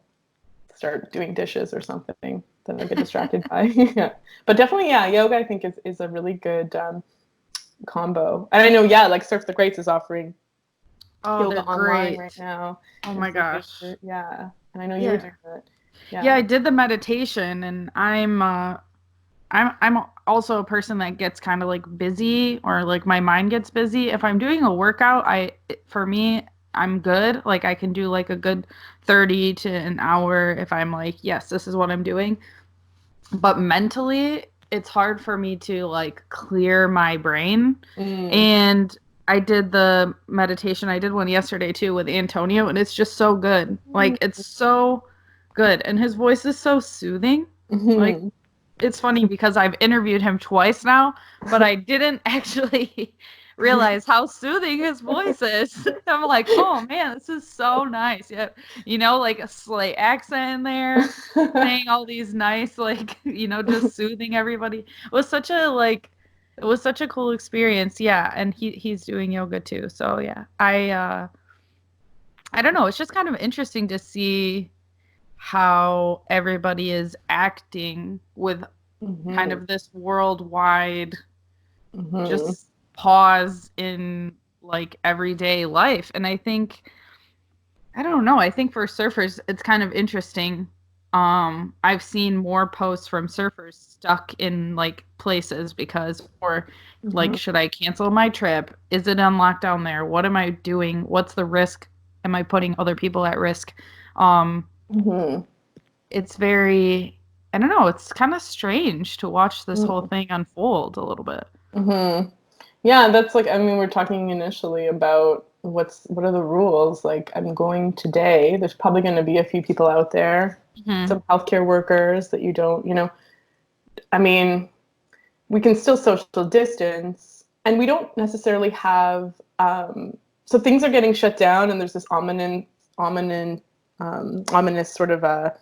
start doing dishes or something that I get distracted by. Yeah. But definitely, yeah, yoga I think is a really good combo. And I know, yeah, like Surf the Greats is offering Oh, yoga they're online great. right now. Oh And my so gosh. yeah. And I know you were Yeah. doing that. Yeah, Yeah. I did the meditation, and I'm also a person that gets kind of like busy, or like my mind gets busy. If I'm doing a workout, for me, I'm good. Like I can do like a good 30 to an hour if I'm like, yes, this is what I'm doing. But mentally, it's hard for me to like clear my brain. Mm. And I did the meditation. I did one yesterday too with Antonio, and it's just so good. Like it's so good, and his voice is so soothing. Like Mm-hmm. it's funny because I've interviewed him twice now, but I didn't actually realize how soothing his voice is. I'm like, oh man, this is so nice. Yeah, like a slight accent in there, saying all these nice, like, just soothing everybody. It was such a cool experience. Yeah, and he's doing yoga too. So yeah, I don't know. It's just kind of interesting to see how everybody is acting with kind Mm-hmm. of this worldwide Mm-hmm. just pause in like everyday life. And I don't know, I think for surfers it's kind of interesting. I've seen more posts from surfers stuck in like places because, or like, Mhm. should I cancel my trip? Is it on lockdown there? What am I doing? What's the risk? Am I putting other people at risk? Um, Mhm. it's very, I don't know, it's kind of strange to watch this whole Mhm. thing unfold a little bit. Mhm. Yeah, that's like, I mean, we're talking initially about what are the rules? Like, I'm going today. There's probably going to be a few people out there, Hmm. some healthcare workers that you don't, I mean, we can still social distance, and we don't necessarily have. So things are getting shut down, and there's this ominous, ominous sort of a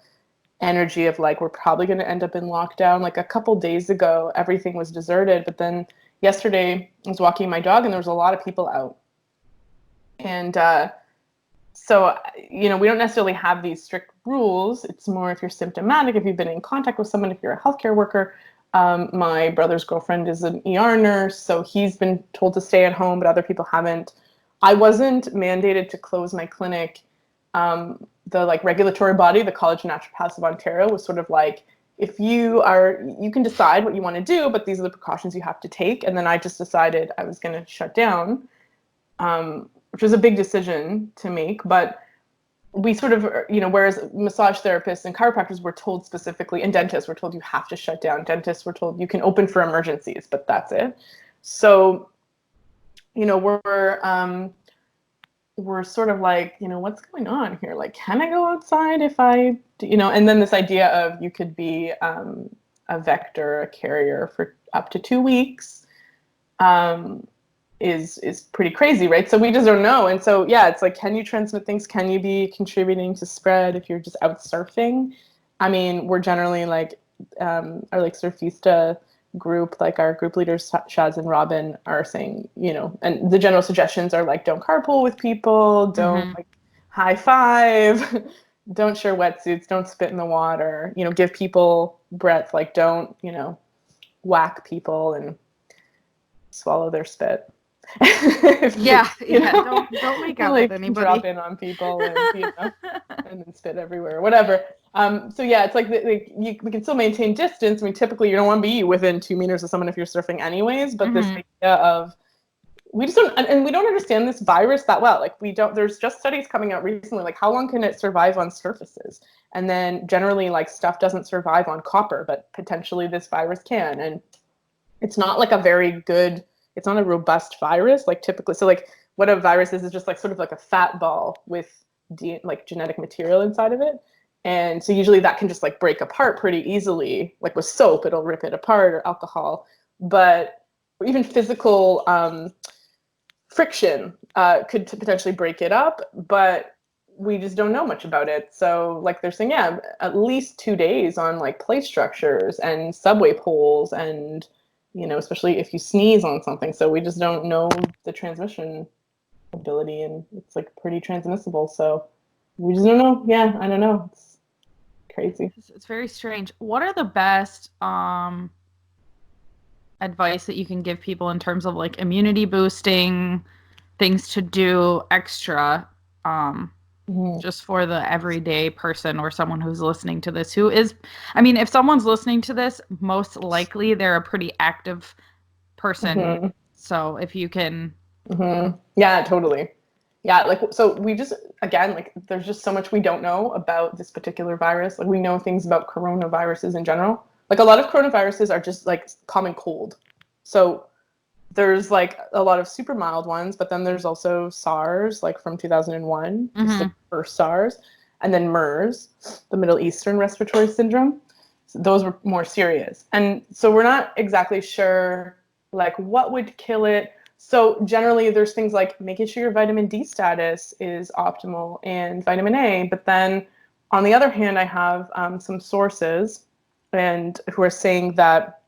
energy of like we're probably going to end up in lockdown. Like a couple days ago, everything was deserted, but then yesterday I was walking my dog, and there was a lot of people out, and so we don't necessarily have these strict rules. It's more if you're symptomatic, if you've been in contact with someone, if you're a healthcare worker. My brother's girlfriend is an ER nurse, so he's been told to stay at home, but other people haven't. I wasn't mandated to close my clinic. The like regulatory body, the College of Naturopaths of Ontario, was sort of like, if you can decide what you want to do, but these are the precautions you have to take. And then I just decided I was going to shut down, which was a big decision to make. But we sort of, whereas massage therapists and chiropractors were told specifically, and dentists were told you have to shut down. Dentists were told you can open for emergencies, but that's it. So, we're sort of like, what's going on here? Like, can I go outside if and then this idea of you could be a vector, a carrier for up to 2 weeks. Is pretty crazy, right? So we just don't know. And so, yeah, it's like, can you transmit things? Can you be contributing to spread if you're just out surfing? I mean, we're generally like, our like surfista group, like our group leaders, Shaz and Robin, are saying, and the general suggestions are like, don't carpool with people, don't Hmm. like high five, don't share wetsuits, don't spit in the water, give people breath, like don't, whack people and swallow their spit. Yeah, yeah. Don't make out with Like drop anybody. in on people and and then spit everywhere, whatever. So yeah, it's like we can still maintain distance. I mean, typically you don't want to be within 2 meters of someone if you're surfing, anyways. But this Hmm. idea of we just don't, and we don't understand this virus that well. Like we don't. There's just studies coming out recently, like how long can it survive on surfaces, and then generally like stuff doesn't survive on copper, but potentially this virus can, and it's not like a very good, it's not a robust virus like typically. So like what a virus is just like sort of like a fat ball with like genetic material inside of it. And so usually that can just like break apart pretty easily. Like with soap, it'll rip it apart, or alcohol. But even physical friction could potentially break it up. But we just don't know much about it. So like they're saying, yeah, at least 2 days on like plate structures and subway poles, and especially if you sneeze on something. So we just don't know the transmission ability, and it's like pretty transmissible. So we just don't know. Yeah, I don't know. It's crazy. It's very strange. What are the best advice that you can give people in terms of like immunity boosting, things to do extra, um, Mhm. just for the everyday person or someone who's listening to this who is, I mean, if someone's listening to this, most likely they're a pretty active person. Mhm. So if you can, Yeah, totally. Yeah, like so we just, again, like there's just so much we don't know about this particular virus. Like we know things about coronaviruses in general. Like a lot of coronaviruses are just like common cold. So there's like a lot of super mild ones, but then there's also SARS, like from 2001, just the mhm. first SARS, and then MERS, the Middle Eastern Respiratory Syndrome. So those were more serious. And so we're not exactly sure like what would kill it. So generally there's things like making sure your vitamin D status is optimal and vitamin A. But then on the other hand, I have some sources and who are saying that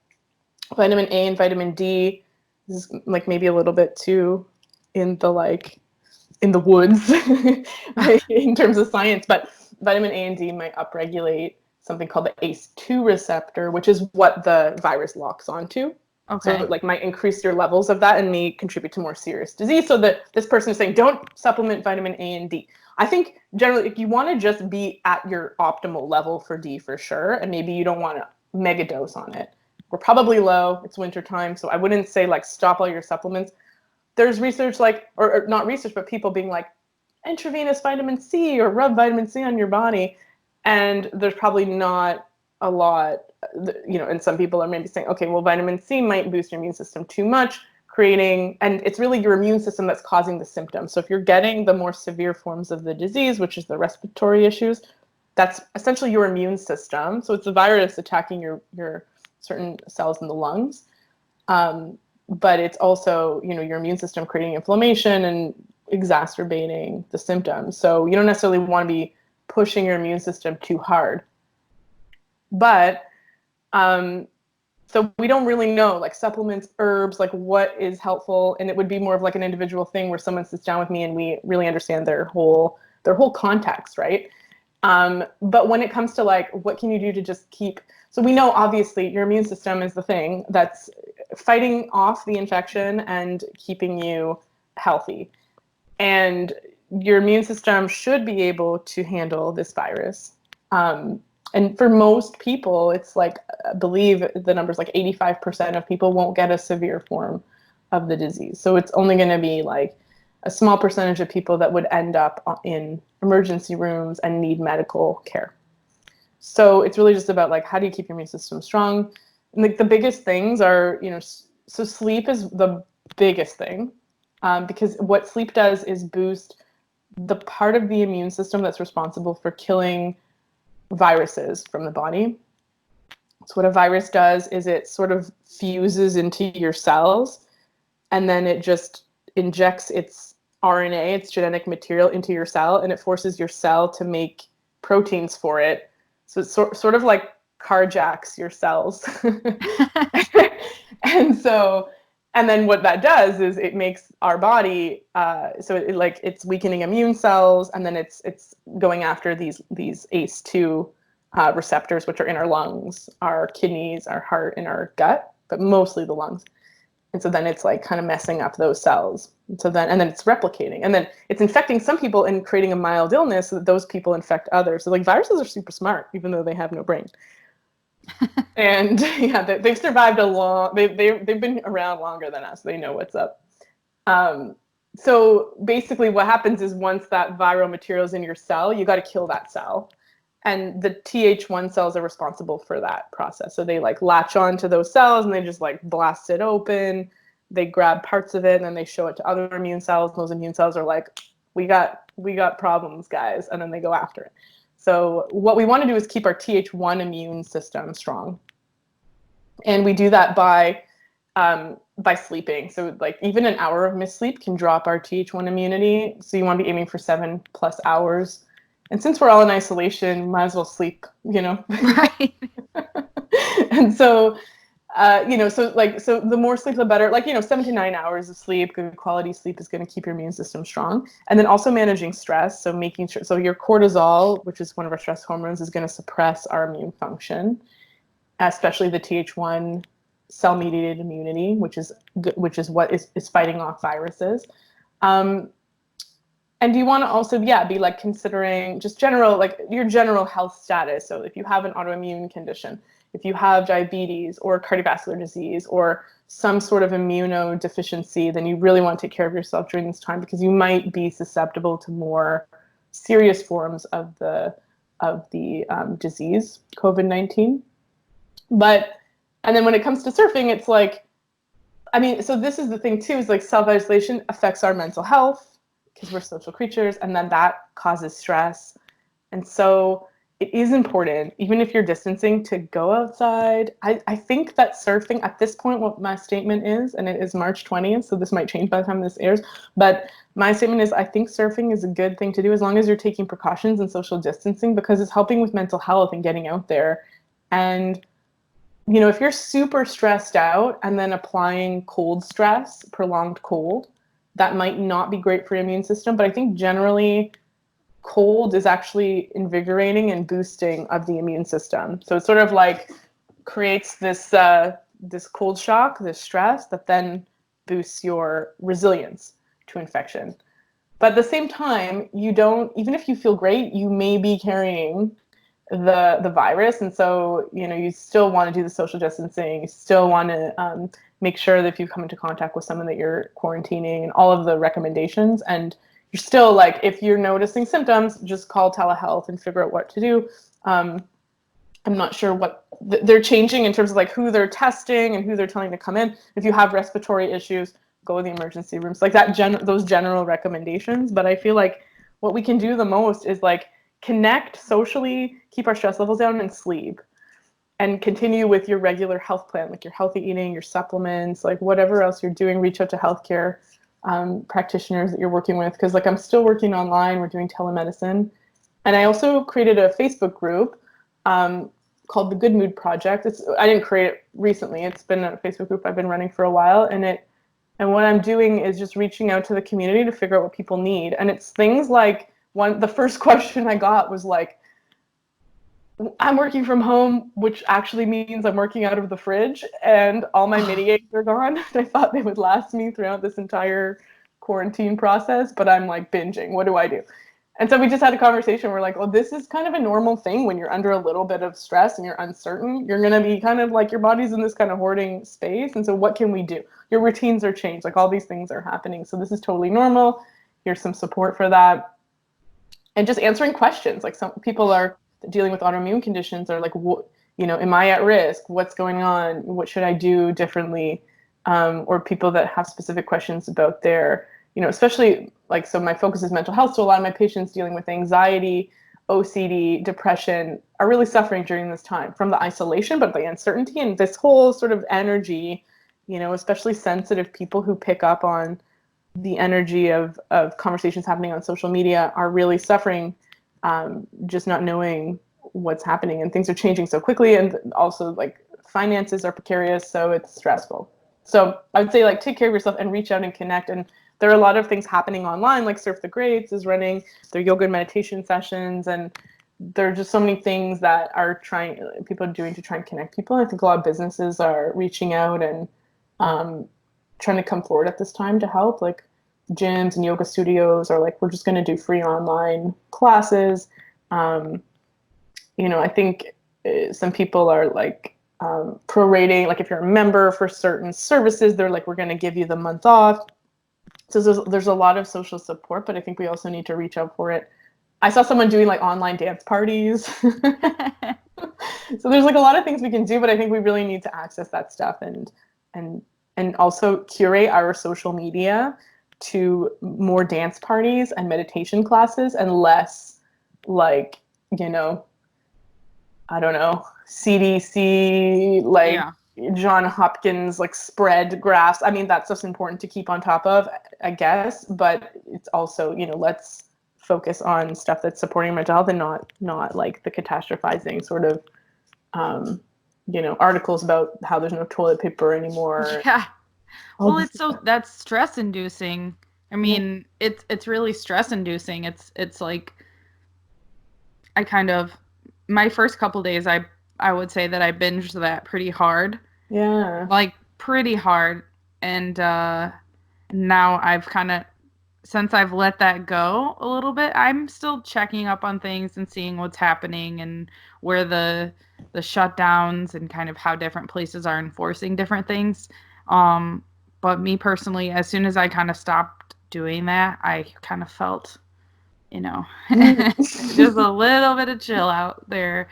vitamin A and vitamin D is like maybe a little bit too in the like in the woods in terms of science, but vitamin A and D might upregulate something called the ACE2 receptor, which is what the virus locks onto. So Okay. it like might increase your levels of that and may contribute to more serious disease. So that this person is saying, don't supplement vitamin A and D. I think generally if you want to just be at your optimal level for D for sure, and maybe you don't want to mega dose on it. We're probably low. It's wintertime. So I wouldn't say like stop all your supplements. There's research like, or not research, but people being like intravenous vitamin C or rub vitamin C on your body. And there's probably not a lot, and some people are maybe saying, okay, well, vitamin C might boost your immune system too much, and it's really your immune system that's causing the symptoms. So if you're getting the more severe forms of the disease, which is the respiratory issues, that's essentially your immune system. So it's the virus attacking your certain cells in the lungs. But it's also, your immune system creating inflammation and exacerbating the symptoms. So you don't necessarily want to be pushing your immune system too hard. But so we don't really know, like supplements, herbs, like what is helpful. And it would be more of like an individual thing where someone sits down with me and we really understand their whole context, right? But when it comes to like, what can you do to just keep, so we know obviously your immune system is the thing that's fighting off the infection and keeping you healthy. And your immune system should be able to handle this virus. And for most people, it's like, I believe the number's like 85% of people won't get a severe form of the disease. So it's only going to be like a small percentage of people that would end up in emergency rooms and need medical care. So it's really just about like, how do you keep your immune system strong? And like the biggest things are, so sleep is the biggest thing, because what sleep does is boost the part of the immune system that's responsible for killing viruses from the body. So what a virus does is it sort of fuses into your cells, and then it just injects its RNA, its genetic material, into your cell, and it forces your cell to make proteins for it. So it's sort of like carjacks your cells. And then what that does is it makes our body, it's weakening immune cells, and then it's going after these ACE2 receptors, which are in our lungs, our kidneys, our heart, and our gut, but mostly the lungs. And so then it's like kind of messing up those cells. And then it's replicating, and then it's infecting some people and creating a mild illness so that those people infect others. So like viruses are super smart, even though they have no brain. And yeah, they've survived they've been around longer than us. They know what's up. So basically what happens is once that viral material is in your cell, you got to kill that cell. And the Th1 cells are responsible for that process. So they like latch on to those cells and they just like blast it open. They grab parts of it and then they show it to other immune cells. Those immune cells are like, we got problems, guys. And then they go after it. So what we want to do is keep our Th1 immune system strong. And we do that by sleeping. So like even an hour of missed sleep can drop our Th1 immunity. So you want to be aiming for 7+ hours. And since we're all in isolation, might as well sleep, Right. And so, so the more sleep, the better. 7 to 9 hours of sleep, good quality sleep is going to keep your immune system strong. And then also managing stress. So making sure, so your cortisol, which is one of our stress hormones, is going to suppress our immune function, especially the Th1 cell-mediated immunity, which is what is fighting off viruses. And you want to also, be like considering just general, like your general health status. So if you have an autoimmune condition, if you have diabetes or cardiovascular disease or some sort of immunodeficiency, then you really want to take care of yourself during this time, because you might be susceptible to more serious forms of the disease, COVID-19. And then when it comes to surfing, it's like, so this is the thing too, is like self-isolation affects our mental health, because we're social creatures, and then that causes stress. And so it is important, even if you're distancing, to go outside. I think that surfing, at this point, what my statement is, and it is March 20th, so this might change by the time this airs, but my statement is I think surfing is a good thing to do as long as you're taking precautions and social distancing, because it's helping with mental health and getting out there. And if you're super stressed out and then applying cold stress, prolonged cold, that might not be great for your immune system. But I think generally cold is actually invigorating and boosting of the immune system. So it sort of like creates this this cold shock, this stress that then boosts your resilience to infection. But at the same time, you don't, even if you feel great, you may be carrying the virus. And so, you still want to do the social distancing. You still want to make sure that if you come into contact with someone that you're quarantining and all of the recommendations. And you're still like, if you're noticing symptoms, just call telehealth and figure out what to do. I'm not sure what they're changing in terms of like who they're testing and who they're telling to come in. If you have respiratory issues, go to the emergency rooms, like that. Those general recommendations. But I feel like what we can do the most is like connect socially, keep our stress levels down, and sleep, and continue with your regular health plan, like your healthy eating, your supplements, like whatever else you're doing. Reach out to healthcare practitioners that you're working with, because like I'm still working online. We're doing telemedicine, and I also created a Facebook group called the Good Mood Project. I didn't create it recently. It's been a Facebook group I've been running for a while, and what I'm doing is just reaching out to the community to figure out what people need. And it's things like the first question I got was like, I'm working from home, which actually means I'm working out of the fridge, and all my mini eggs are gone. I thought they would last me throughout this entire quarantine process, but I'm like binging. What do I do? And so we just had a conversation. We're like, well, this is kind of a normal thing when you're under a little bit of stress and you're uncertain. You're going to be kind of like your body's in this kind of hoarding space. And so what can we do? Your routines are changed. Like all these things are happening. So this is totally normal. Here's some support for that. And just answering questions. Like some people are dealing with autoimmune conditions are like, am I at risk? What's going on? What should I do differently? Or people that have specific questions about their, especially like, so my focus is mental health. So a lot of my patients dealing with anxiety, OCD, depression are really suffering during this time from the isolation, but the uncertainty and this whole sort of energy, especially sensitive people who pick up on the energy of conversations happening on social media are really suffering, just not knowing what's happening, and things are changing so quickly. And also like finances are precarious. So it's stressful. So I would say like take care of yourself and reach out and connect. And there are a lot of things happening online, like Surf the Greats is running their yoga and meditation sessions. And there are just so many things that people are doing to try and connect people. I think a lot of businesses are reaching out and trying to come forward at this time to help, like gyms and yoga studios are like, we're just going to do free online classes. I think some people are like prorating, like if you're a member for certain services, they're like, we're going to give you the month off. So there's a lot of social support, but I think we also need to reach out for it. I saw someone doing like online dance parties. So there's like a lot of things we can do, but I think we really need to access that stuff and also curate our social media to more dance parties and meditation classes and less like, I don't know, CDC, like John Hopkins, like spread graphs. I mean, that stuff's important to keep on top of, I guess, but it's also, let's focus on stuff that's supporting mental health and not like the catastrophizing sort of, articles about how there's no toilet paper anymore. Yeah. Well, that's stress inducing. I mean, it's really stress inducing. It's like, my first couple days, I would say that I binged that pretty hard. Yeah. Like pretty hard. And now I've since I've let that go a little bit, I'm still checking up on things and seeing what's happening and where the shutdowns and kind of how different places are enforcing different things. But me personally, as soon as I kind of stopped doing that, I kind of felt, just a little bit of chill out there,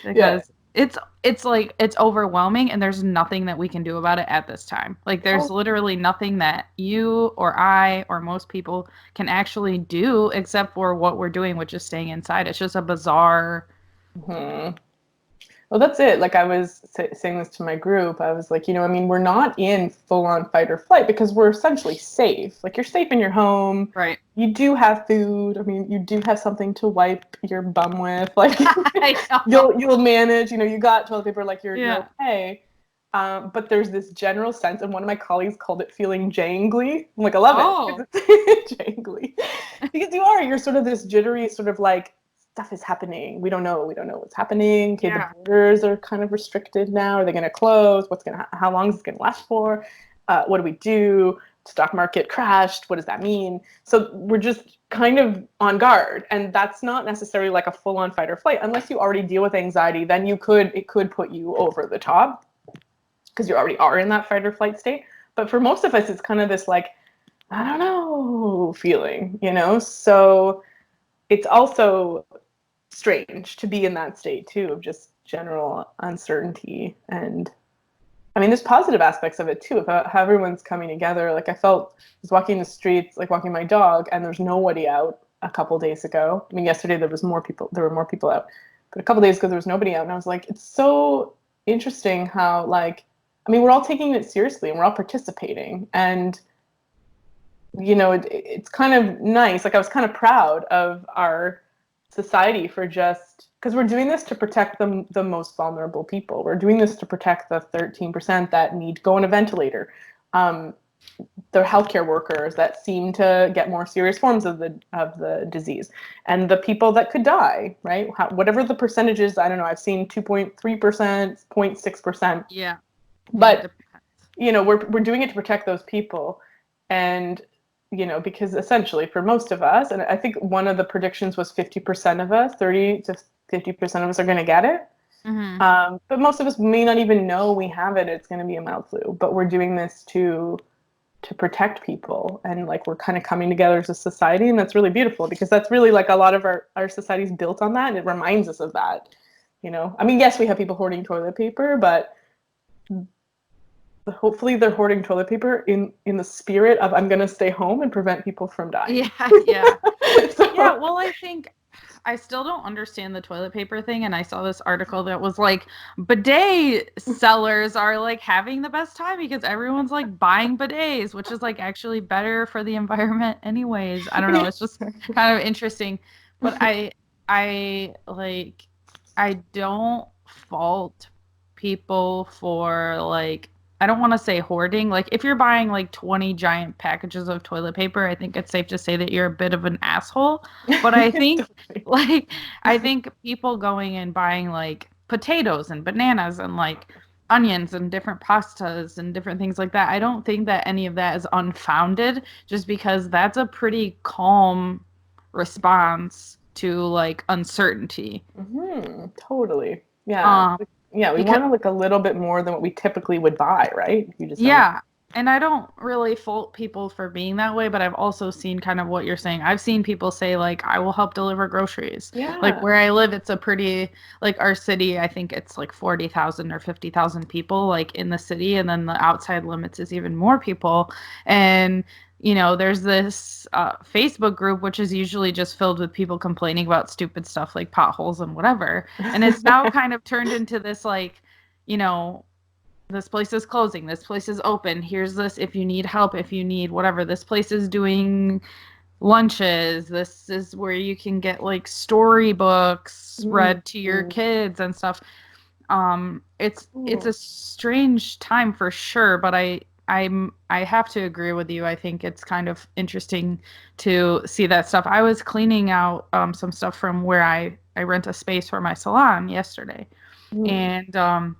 because it's like, it's overwhelming and there's nothing that we can do about it at this time. Like there's literally nothing that you or I or most people can actually do except for what we're doing, which is staying inside. It's just a bizarre. Mm-hmm. Well, that's it. Like I was saying this to my group, I was like, we're not in full on fight or flight because we're essentially safe. Like you're safe in your home. Right. You do have food. I mean, you do have something to wipe your bum with. Like you'll manage, you got toilet paper, like you're okay. But there's this general sense, and one of my colleagues called it feeling jangly. I'm like, I love it. Jangly. Because you're sort of this jittery, sort of like stuff is happening. We don't know what's happening. Okay, Yeah. the borders are kind of restricted now. Are they going to close? How long is it going to last for? What do we do? Stock market crashed. What does that mean? So we're just kind of on guard, and that's not necessarily like a full-on fight or flight. Unless you already deal with anxiety, then it could put you over the top because you already are in that fight or flight state. But for most of us, it's kind of this like, I don't know feeling, So it's also strange to be in that state too, of just general uncertainty. And I mean, there's positive aspects of it too, of how everyone's coming together. Like I was walking the streets, like walking my dog, and there's nobody out a couple days ago. I mean, yesterday there were more people out, but a couple days ago there was nobody out. And I was like, it's so interesting how we're all taking it seriously and we're all participating. And it's kind of nice. Like I was kind of proud of our society for because we're doing this to protect the most vulnerable people. We're doing this to protect the 13% that need to go on a ventilator, the healthcare workers that seem to get more serious forms of the disease, and the people that could die, right? Whatever the percentages, I don't know. I've seen 2.3%, 0.6%. Yeah. But we're doing it to protect those people, and because essentially for most of us, and I think one of the predictions was 50% of us, 30 to 50% of us are going to get it. Mm-hmm. But most of us may not even know we have it. It's going to be a mild flu, but we're doing this to protect people, and like we're kind of coming together as a society, and that's really beautiful because that's really like a lot of our society's built on that, and it reminds us of that. I mean, yes, we have people hoarding toilet paper, but hopefully they're hoarding toilet paper in the spirit of I'm going to stay home and prevent people from dying. Yeah. Yeah, well, I think I still don't understand the toilet paper thing, and I saw this article that was like bidet sellers are like having the best time because everyone's like buying bidets, which is like actually better for the environment anyways. I don't know, it's just kind of interesting. But I don't fault people for like, I don't want to say hoarding. Like if you're buying like 20 giant packages of toilet paper, I think it's safe to say that you're a bit of an asshole. But I think I think people going and buying like potatoes and bananas and like onions and different pastas and different things like that, I don't think that any of that is unfounded, just because that's a pretty calm response to like uncertainty. Totally. Yeah. Yeah, we Because want to look a little bit more than what we typically would buy, right? You just don't. yeah, and I don't really fault people for being that way, but I've also seen kind of what you're saying. I've seen people say like, I will help deliver groceries. Like Yeah. where I live, it's a pretty, like our city, I think it's like 40,000 or 50,000 people like in the city, and then the outside limits is even more people. And there's this Facebook group, which is usually just filled with people complaining about stupid stuff like potholes and whatever. And it's now kind of turned into this like, you know, this place is closing, this place is open, here's this if you need help, if you need whatever, this place is doing lunches, this is where you can get like storybooks read to your kids and stuff. It's a strange time for sure, but I have to agree with you. I think it's kind of interesting to see that stuff. I was cleaning out some stuff from where I rent a space for my salon yesterday, and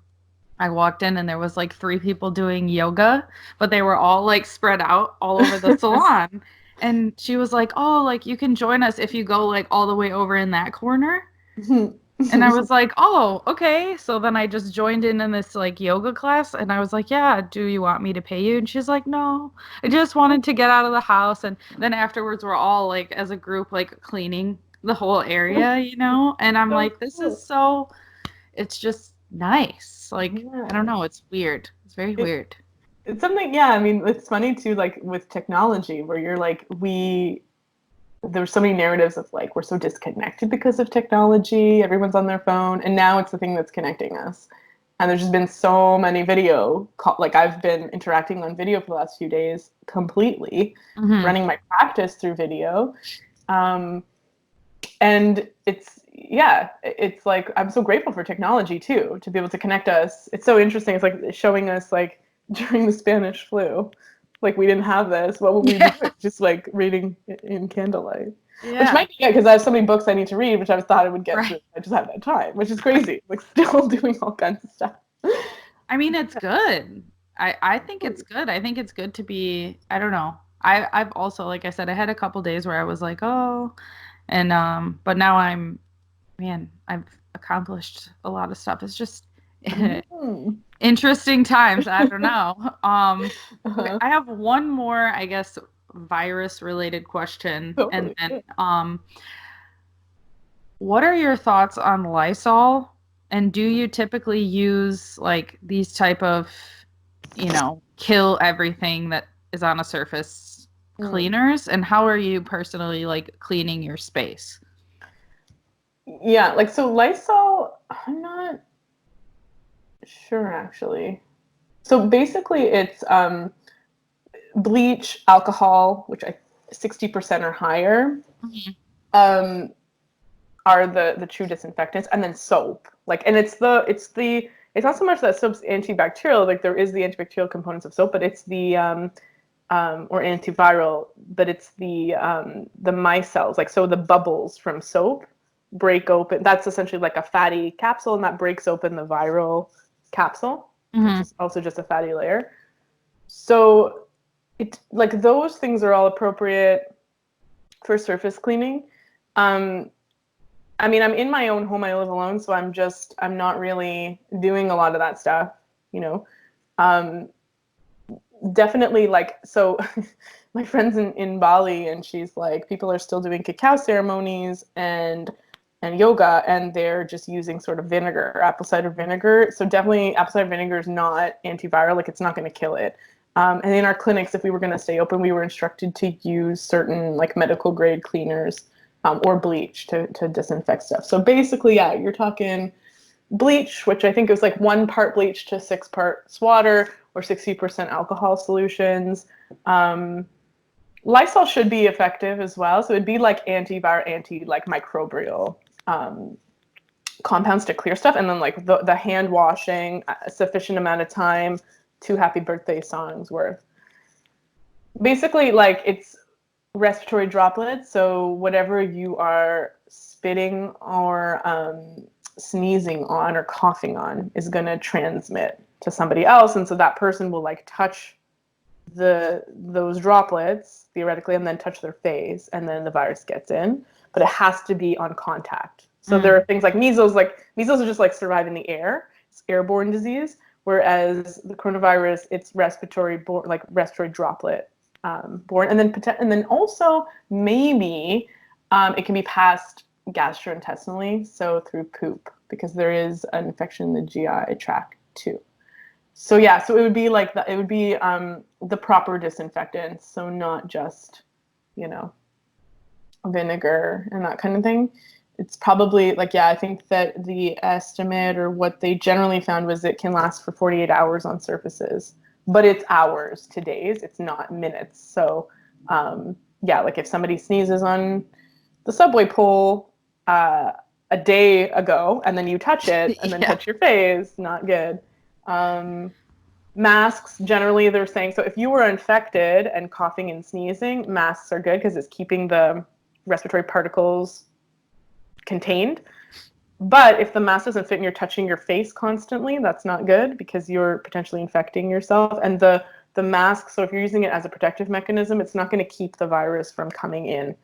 I walked in and there was like 3 people doing yoga, but they were all like spread out all over the salon. And she was like, "Oh, like you can join us if you go like all the way over in that corner." And I was like, "Oh, okay." So then I just joined in this like yoga class, and I was like, "Yeah, do you want me to pay you?" And she's like, "No, I just wanted to get out of the house." And then afterwards we're all like as a group like cleaning the whole area. And I'm So like, "This is cool. so it's just nice." Like, I don't Yeah. know, it's weird. It's very weird. It's something, yeah, I mean, it's funny too, like with technology, where you're like, there's so many narratives of like, we're so disconnected because of technology, everyone's on their phone, and now it's the thing that's connecting us. And there's just been so many like I've been interacting on video for the last few days completely, Mm-hmm. running my practice through video. And it's like I'm so grateful for technology too, to be able to connect us. It's so interesting. It's like showing us like during the Spanish flu, like we didn't have this. What would we be Yeah. doing? Just like reading in candlelight. Which might be good because I have so many books I need to read, which I thought I would get through. I just haven't had time, which is crazy. Like still doing all kinds of stuff. I mean, it's good. I think it's good. I think it's good to be, I don't know. I've also, like I said, I had a couple days where I was like, oh, and but now man, I've accomplished a lot of stuff. It's just interesting times. I don't know. I have one more, I guess, virus related question. Totally. And then what are your thoughts on Lysol? And do you typically use like these type of, kill everything that is on a surface cleaners? And how are you personally like cleaning your space? Yeah, like so Lysol, I'm not sure actually. So basically it's bleach, alcohol, which 60% or higher, are the true disinfectants, and then soap. Like, and it's not so much that soap's antibacterial, like there is the antibacterial components of soap, but it's the or antiviral, but it's the micelles, like so the bubbles from soap break open. That's essentially like a fatty capsule, and that breaks open the viral capsule, which is also just a fatty layer. So it's like those things are all appropriate for surface cleaning. I mean, I'm in my own home. I live alone, so I'm not really doing a lot of that stuff, Definitely like, so my friend's in Bali, and she's like, people are still doing cacao ceremonies and yoga, and they're just using sort of vinegar, apple cider vinegar. So definitely apple cider vinegar is not antiviral, like it's not going to kill it. And in our clinics, if we were going to stay open, we were instructed to use certain like medical grade cleaners or bleach to disinfect stuff. So basically, yeah, you're talking bleach, which I think is like 1 part bleach to 6 parts water, or 60% alcohol solutions. Lysol should be effective as well. So it'd be like antiviral, like microbial compounds to clear stuff. And then like the hand washing, a sufficient amount of time, 2 happy birthday songs worth. Basically, like it's respiratory droplets. So whatever you are spitting or sneezing on or coughing on is going to transmit to somebody else, and so that person will like touch those droplets theoretically, and then touch their face, and then the virus gets in. But it has to be on contact. So there are things like measles. Like measles are just like survive in the air. It's airborne disease, whereas the coronavirus, it's respiratory droplet borne, and then also maybe it can be passed gastrointestinally, so through poop, because there is an infection in the GI tract too. So yeah, so it would be like it would be the proper disinfectant, so not just, vinegar and that kind of thing. It's probably like, yeah, I think that the estimate or what they generally found was it can last for 48 hours on surfaces, but it's hours to days, it's not minutes. So yeah, like if somebody sneezes on the subway pole a day ago, and then you touch it and then touch your face, not good. Masks, generally they're saying, so if you were infected and coughing and sneezing, masks are good because it's keeping the respiratory particles contained. But if the mask doesn't fit and you're touching your face constantly, that's not good because you're potentially infecting yourself. And the mask, so if you're using it as a protective mechanism, it's not going to keep the virus from coming in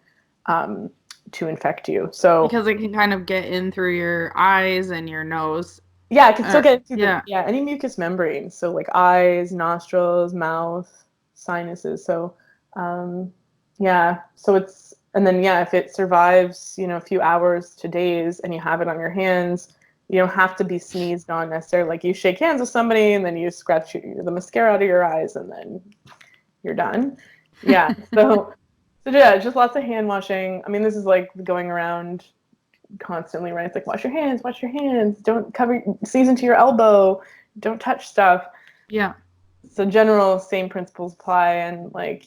to infect you. So because it can kind of get in through your eyes and your nose. Yeah, it can still get into any mucous membrane. So like eyes, nostrils, mouth, sinuses. So yeah, so it's, and then yeah, if it survives, a few hours to days and you have it on your hands, you don't have to be sneezed on necessarily. Like you shake hands with somebody and then you scratch the mascara out of your eyes and then you're done. Yeah. So yeah, just lots of hand washing. I mean, this is like going around constantly, right? It's like wash your hands, don't sneeze into your elbow, don't touch stuff. Yeah. So general same principles apply, and like,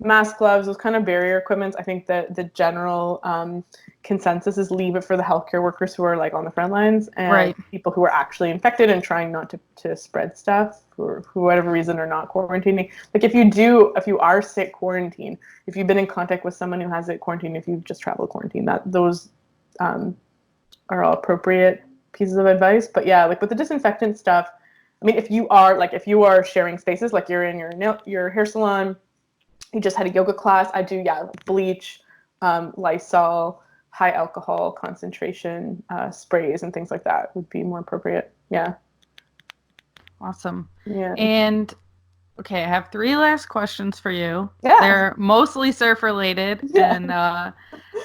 mask, gloves, those kind of barrier equipments. I think that the general consensus is leave it for the healthcare workers who are like on the front lines and Right. people who are actually infected and trying not to spread stuff for whatever reason are not quarantining. Like if you are sick, quarantine. If you've been in contact with someone who has it, quarantine. If you've just traveled, quarantine. Those are all appropriate pieces of advice. But yeah, like with the disinfectant stuff, I mean, if you are sharing spaces, like you're in your hair salon, you just had a yoga class, I do, yeah, bleach, Lysol, high alcohol concentration sprays and things like that would be more appropriate. Yeah. Awesome. Yeah. And okay, I have 3 last questions for you. Yeah. They're mostly surf related. Yeah. And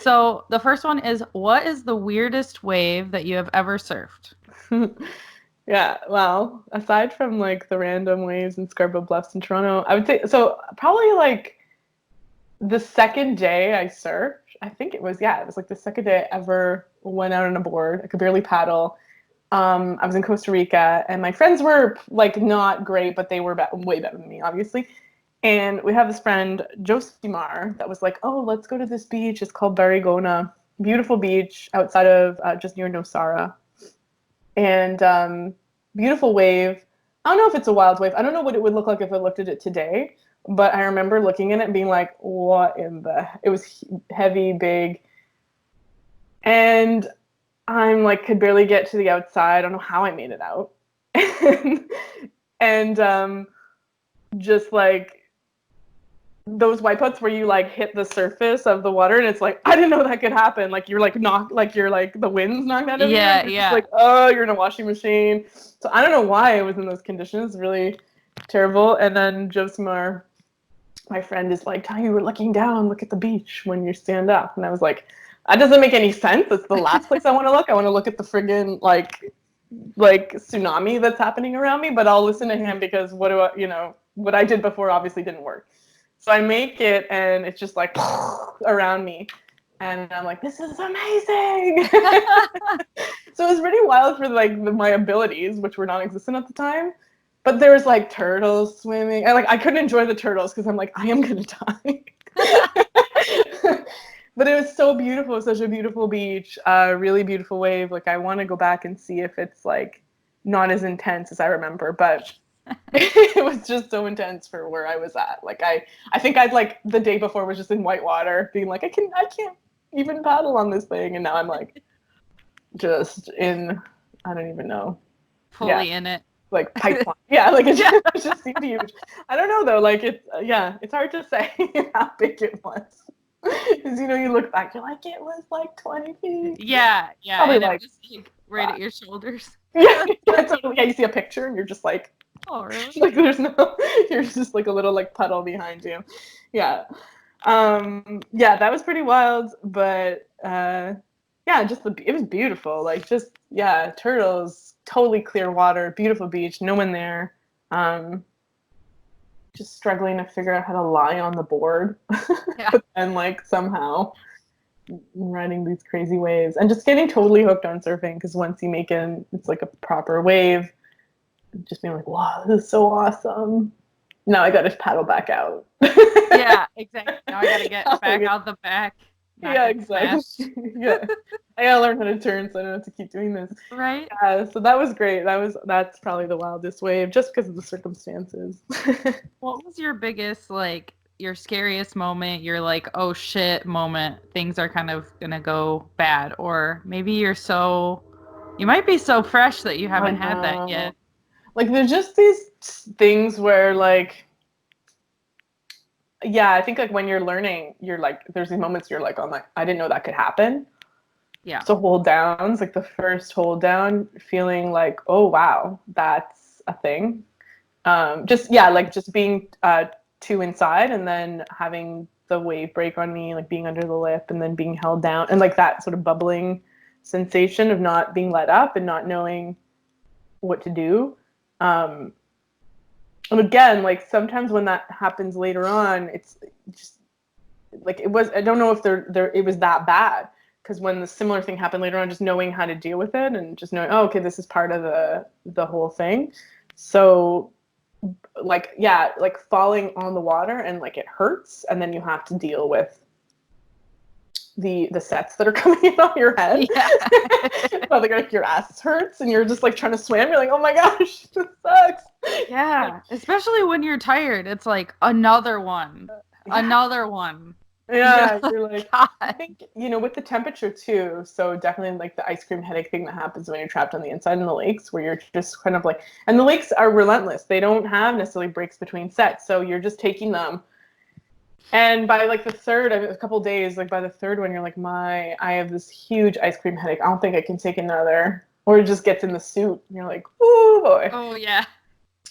so the first one is, what is the weirdest wave that you have ever surfed? Yeah, well, aside from like the random waves in Scarborough Bluffs in Toronto, I would say so probably like the second day I surfed, I think it was like the second day I ever went out on a board. I could barely paddle. I was in Costa Rica and my friends were like not great, but they were way better than me, obviously. And we have this friend, Josimar, that was like, oh, let's go to this beach. It's called Barigona. Beautiful beach outside of just near Nosara. And beautiful wave. I don't know if it's a wild wave. I don't know what it would look like if I looked at it today, but I remember looking at it and being like, what in the, it was heavy, big. And I'm like, could barely get to the outside. I don't know how I made it out. and just like those wipeouts where you like hit the surface of the water and it's like, I didn't know that could happen. Like you're like knocked, like you're like the wind's knocked out of you. Yeah, You're yeah. just like, oh, you're in a washing machine. So I don't know why I was in those conditions. Really terrible. And then Josimar, my friend, is like, Talia, you were looking down, look at the beach when you stand up. And I was like, that doesn't make any sense. It's the last place I want to look. I want to look at the friggin' like tsunami that's happening around me, but I'll listen to him because what I did before obviously didn't work. So I make it and it's just like around me. And I'm like, this is amazing. So it was really wild for like my abilities, which were non-existent at the time. But there was like turtles swimming. And like I couldn't enjoy the turtles because I'm like, I am gonna die. But it was so beautiful. It was such a beautiful beach, really beautiful wave. Like I want to go back and see if it's like not as intense as I remember, but it was just so intense for where I was at. Like I think I'd like the day before was just in white water, being like I can't even paddle on this thing, and now I'm like just in, I don't even know, Fully in it. like pipeline. Yeah, like it just seemed huge. I don't know though. Like it's hard to say how big it was. Because you look back, you're like, it was like 20 feet. Yeah, Probably and like, it was like right at your shoulders. yeah, totally. Yeah, you see a picture and you're just like, oh really? Like you're just like a little like puddle behind you. Yeah. Yeah, that was pretty wild, but yeah, it was beautiful. Like just, yeah, turtles, totally clear water, beautiful beach, no one there. Just struggling to figure out how to lie on the board. Yeah. But then like somehow riding these crazy waves and just getting totally hooked on surfing because once you make it, it's like a proper wave. Just being like, wow, this is so awesome. Now I gotta paddle back out. Yeah, exactly. Now I gotta get back out the back. Yeah, exactly. Yeah. I gotta learn how to turn so I don't have to keep doing this. Right? Yeah, so that was great. That's probably the wildest wave just because of the circumstances. What was your biggest, like, your scariest moment, your like, oh shit moment, things are kind of gonna go bad? Or maybe you might be so fresh that you haven't had that yet. Like there's just these things where like, yeah, I think like when you're learning, you're like, there's these moments you're like, oh my, I didn't know that could happen. Yeah. So hold downs, like the first hold down, feeling like, oh wow, that's a thing. Just being too inside and then having the wave break on me, like being under the lip and then being held down and like that sort of bubbling sensation of not being let up and not knowing what to do. And again, like sometimes when that happens later on, it's just like I don't know if it was that bad. Because when the similar thing happened later on, just knowing how to deal with it and just knowing, oh, okay, this is part of the whole thing. So like, yeah, like falling on the water, and like it hurts, and then you have to deal with the sets that are coming in on your head. Yeah. But like your ass hurts and you're just like trying to swim. You're like, oh my gosh, this sucks. Yeah, especially when you're tired. It's like another one. Yeah. Another one. Yeah, you're like, God. I think, with the temperature too, so definitely like the ice cream headache thing that happens when you're trapped on the inside in the lakes, where you're just kind of like, and the lakes are relentless. They don't have necessarily breaks between sets, so you're just taking them. And by like the third, a couple days, like by the third one, you're like, I have this huge ice cream headache. I don't think I can take another. Or it just gets in the suit. And you're like, oh boy. Oh, yeah.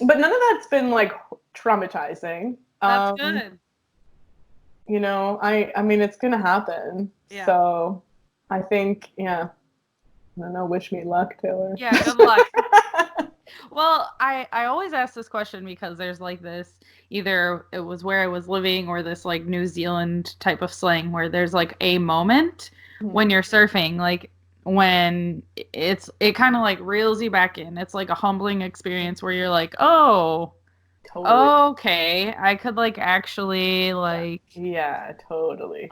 But none of that's been like traumatizing. That's good. I mean, it's going to happen. Yeah. So I think, I don't know, wish me luck, Taylor. Yeah, good luck. Well, I always ask this question because there's like this, either it was where I was living or this like New Zealand type of slang where there's like a moment when you're surfing, like when it kind of like reels you back in. It's like a humbling experience where you're like, oh, totally. Okay, I could like actually like. Yeah, totally.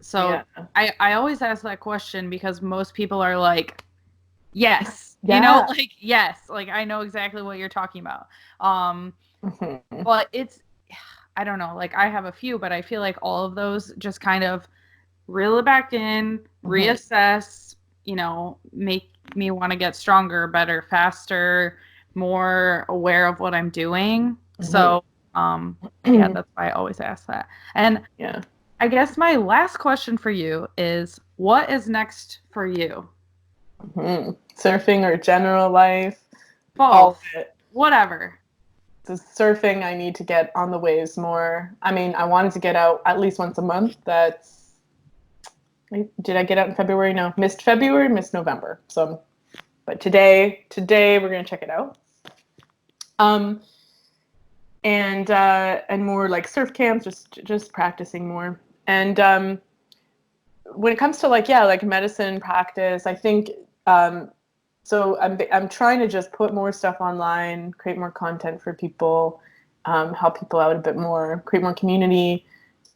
So yeah. I always ask that question because most people are like, yes. Yeah. Like, yes, like I know exactly what you're talking about. But it's, I don't know, like I have a few, but I feel like all of those just kind of reel it back in, reassess, make me want to get stronger, better, faster, more aware of what I'm doing. So, yeah, that's why I always ask that. And yeah, I guess my last question for you is, what is next for you? Surfing or general life? Both. All of it. Whatever. So surfing, I need to get on the waves more. I mean, I wanted to get out at least once a month. Did I get out in February? No, missed February, missed November. So, but today we're going to check it out. And more like surf camps, just practicing more. And when it comes to like medicine practice, I think so I'm trying to just put more stuff online, create more content for people, help people out a bit more, create more community,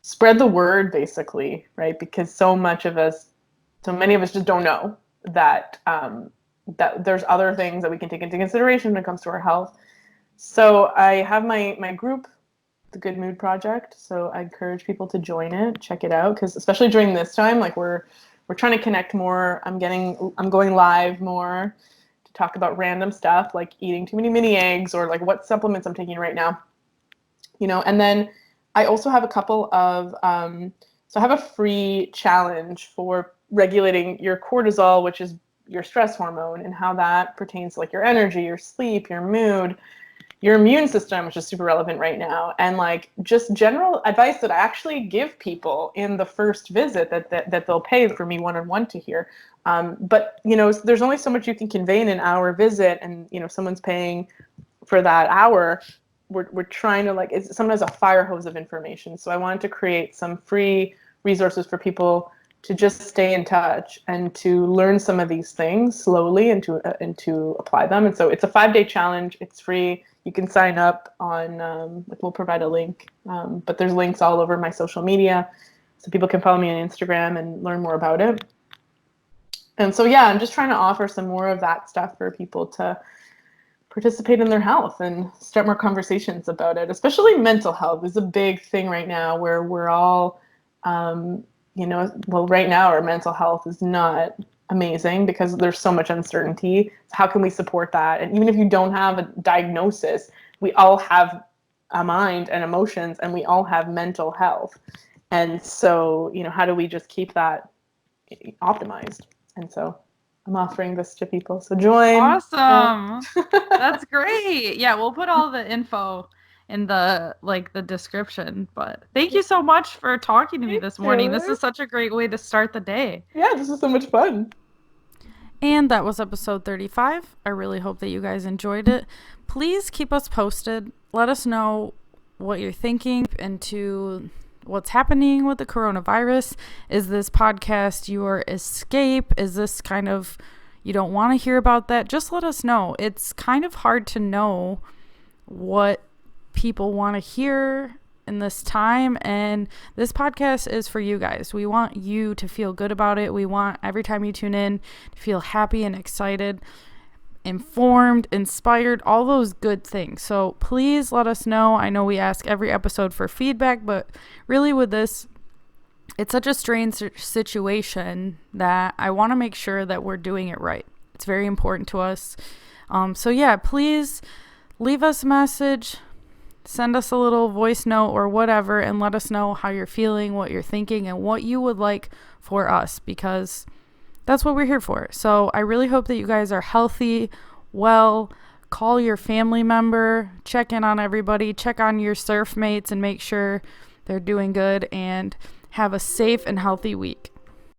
spread the word basically, right? Because so many of us just don't know that that there's other things that we can take into consideration when it comes to our health. So I have my group, the Good Mood Project. So I encourage people to join it, check it out, because especially during this time, like we're trying to connect more. I'm going live more to talk about random stuff like eating too many mini eggs or like what supplements I'm taking right now. And then I also have a couple of so I have a free challenge for regulating your cortisol, which is your stress hormone, and how that pertains to like your energy, your sleep, your mood, your immune system, which is super relevant right now, and like just general advice that I actually give people in the first visit that they'll pay for me one-on-one to hear. But there's only so much you can convey in an hour visit, and someone's paying for that hour. We're trying to like, it's sometimes a fire hose of information. So I wanted to create some free resources for people to just stay in touch and to learn some of these things slowly and to apply them. And so it's a 5-day challenge. It's free. You can sign up on, we'll provide a link, but there's links all over my social media, so people can follow me on Instagram and learn more about it. And so, yeah, I'm just trying to offer some more of that stuff for people to participate in their health and start more conversations about it. Especially mental health is a big thing right now, where we're all, right now our mental health is not amazing because there's so much uncertainty. So how can we support that? And even if you don't have a diagnosis, we all have a mind and emotions, and we all have mental health. And so, how do we just keep that optimized? And so I'm offering this to people. So join. Awesome. That's great. Yeah, we'll put all the info in the description. But thank you so much for talking to me this morning. This is such a great way to start the day. Yeah, this is so much fun. And that was episode 35. I really hope that you guys enjoyed it. Please keep us posted. Let us know what you're thinking into what's happening with the coronavirus. Is this podcast your escape? Is this kind of, you don't want to hear about that? Just let us know. It's kind of hard to know what people want to hear in this time, and this podcast is for you guys. We want you to feel good about it. We want every time you tune in to feel happy and excited, informed, inspired, all those good things. So please let us know. I know we ask every episode for feedback, but really with this, it's such a strange situation that I want to make sure that we're doing it right. It's very important to us. So yeah, please leave us a message, send us a little voice note or whatever, and let us know how you're feeling, what you're thinking, and what you would like for us, because that's what we're here for. So I really hope that you guys are healthy, well. Call your family member, check in on everybody, check on your surf mates, and make sure they're doing good, and have a safe and healthy week.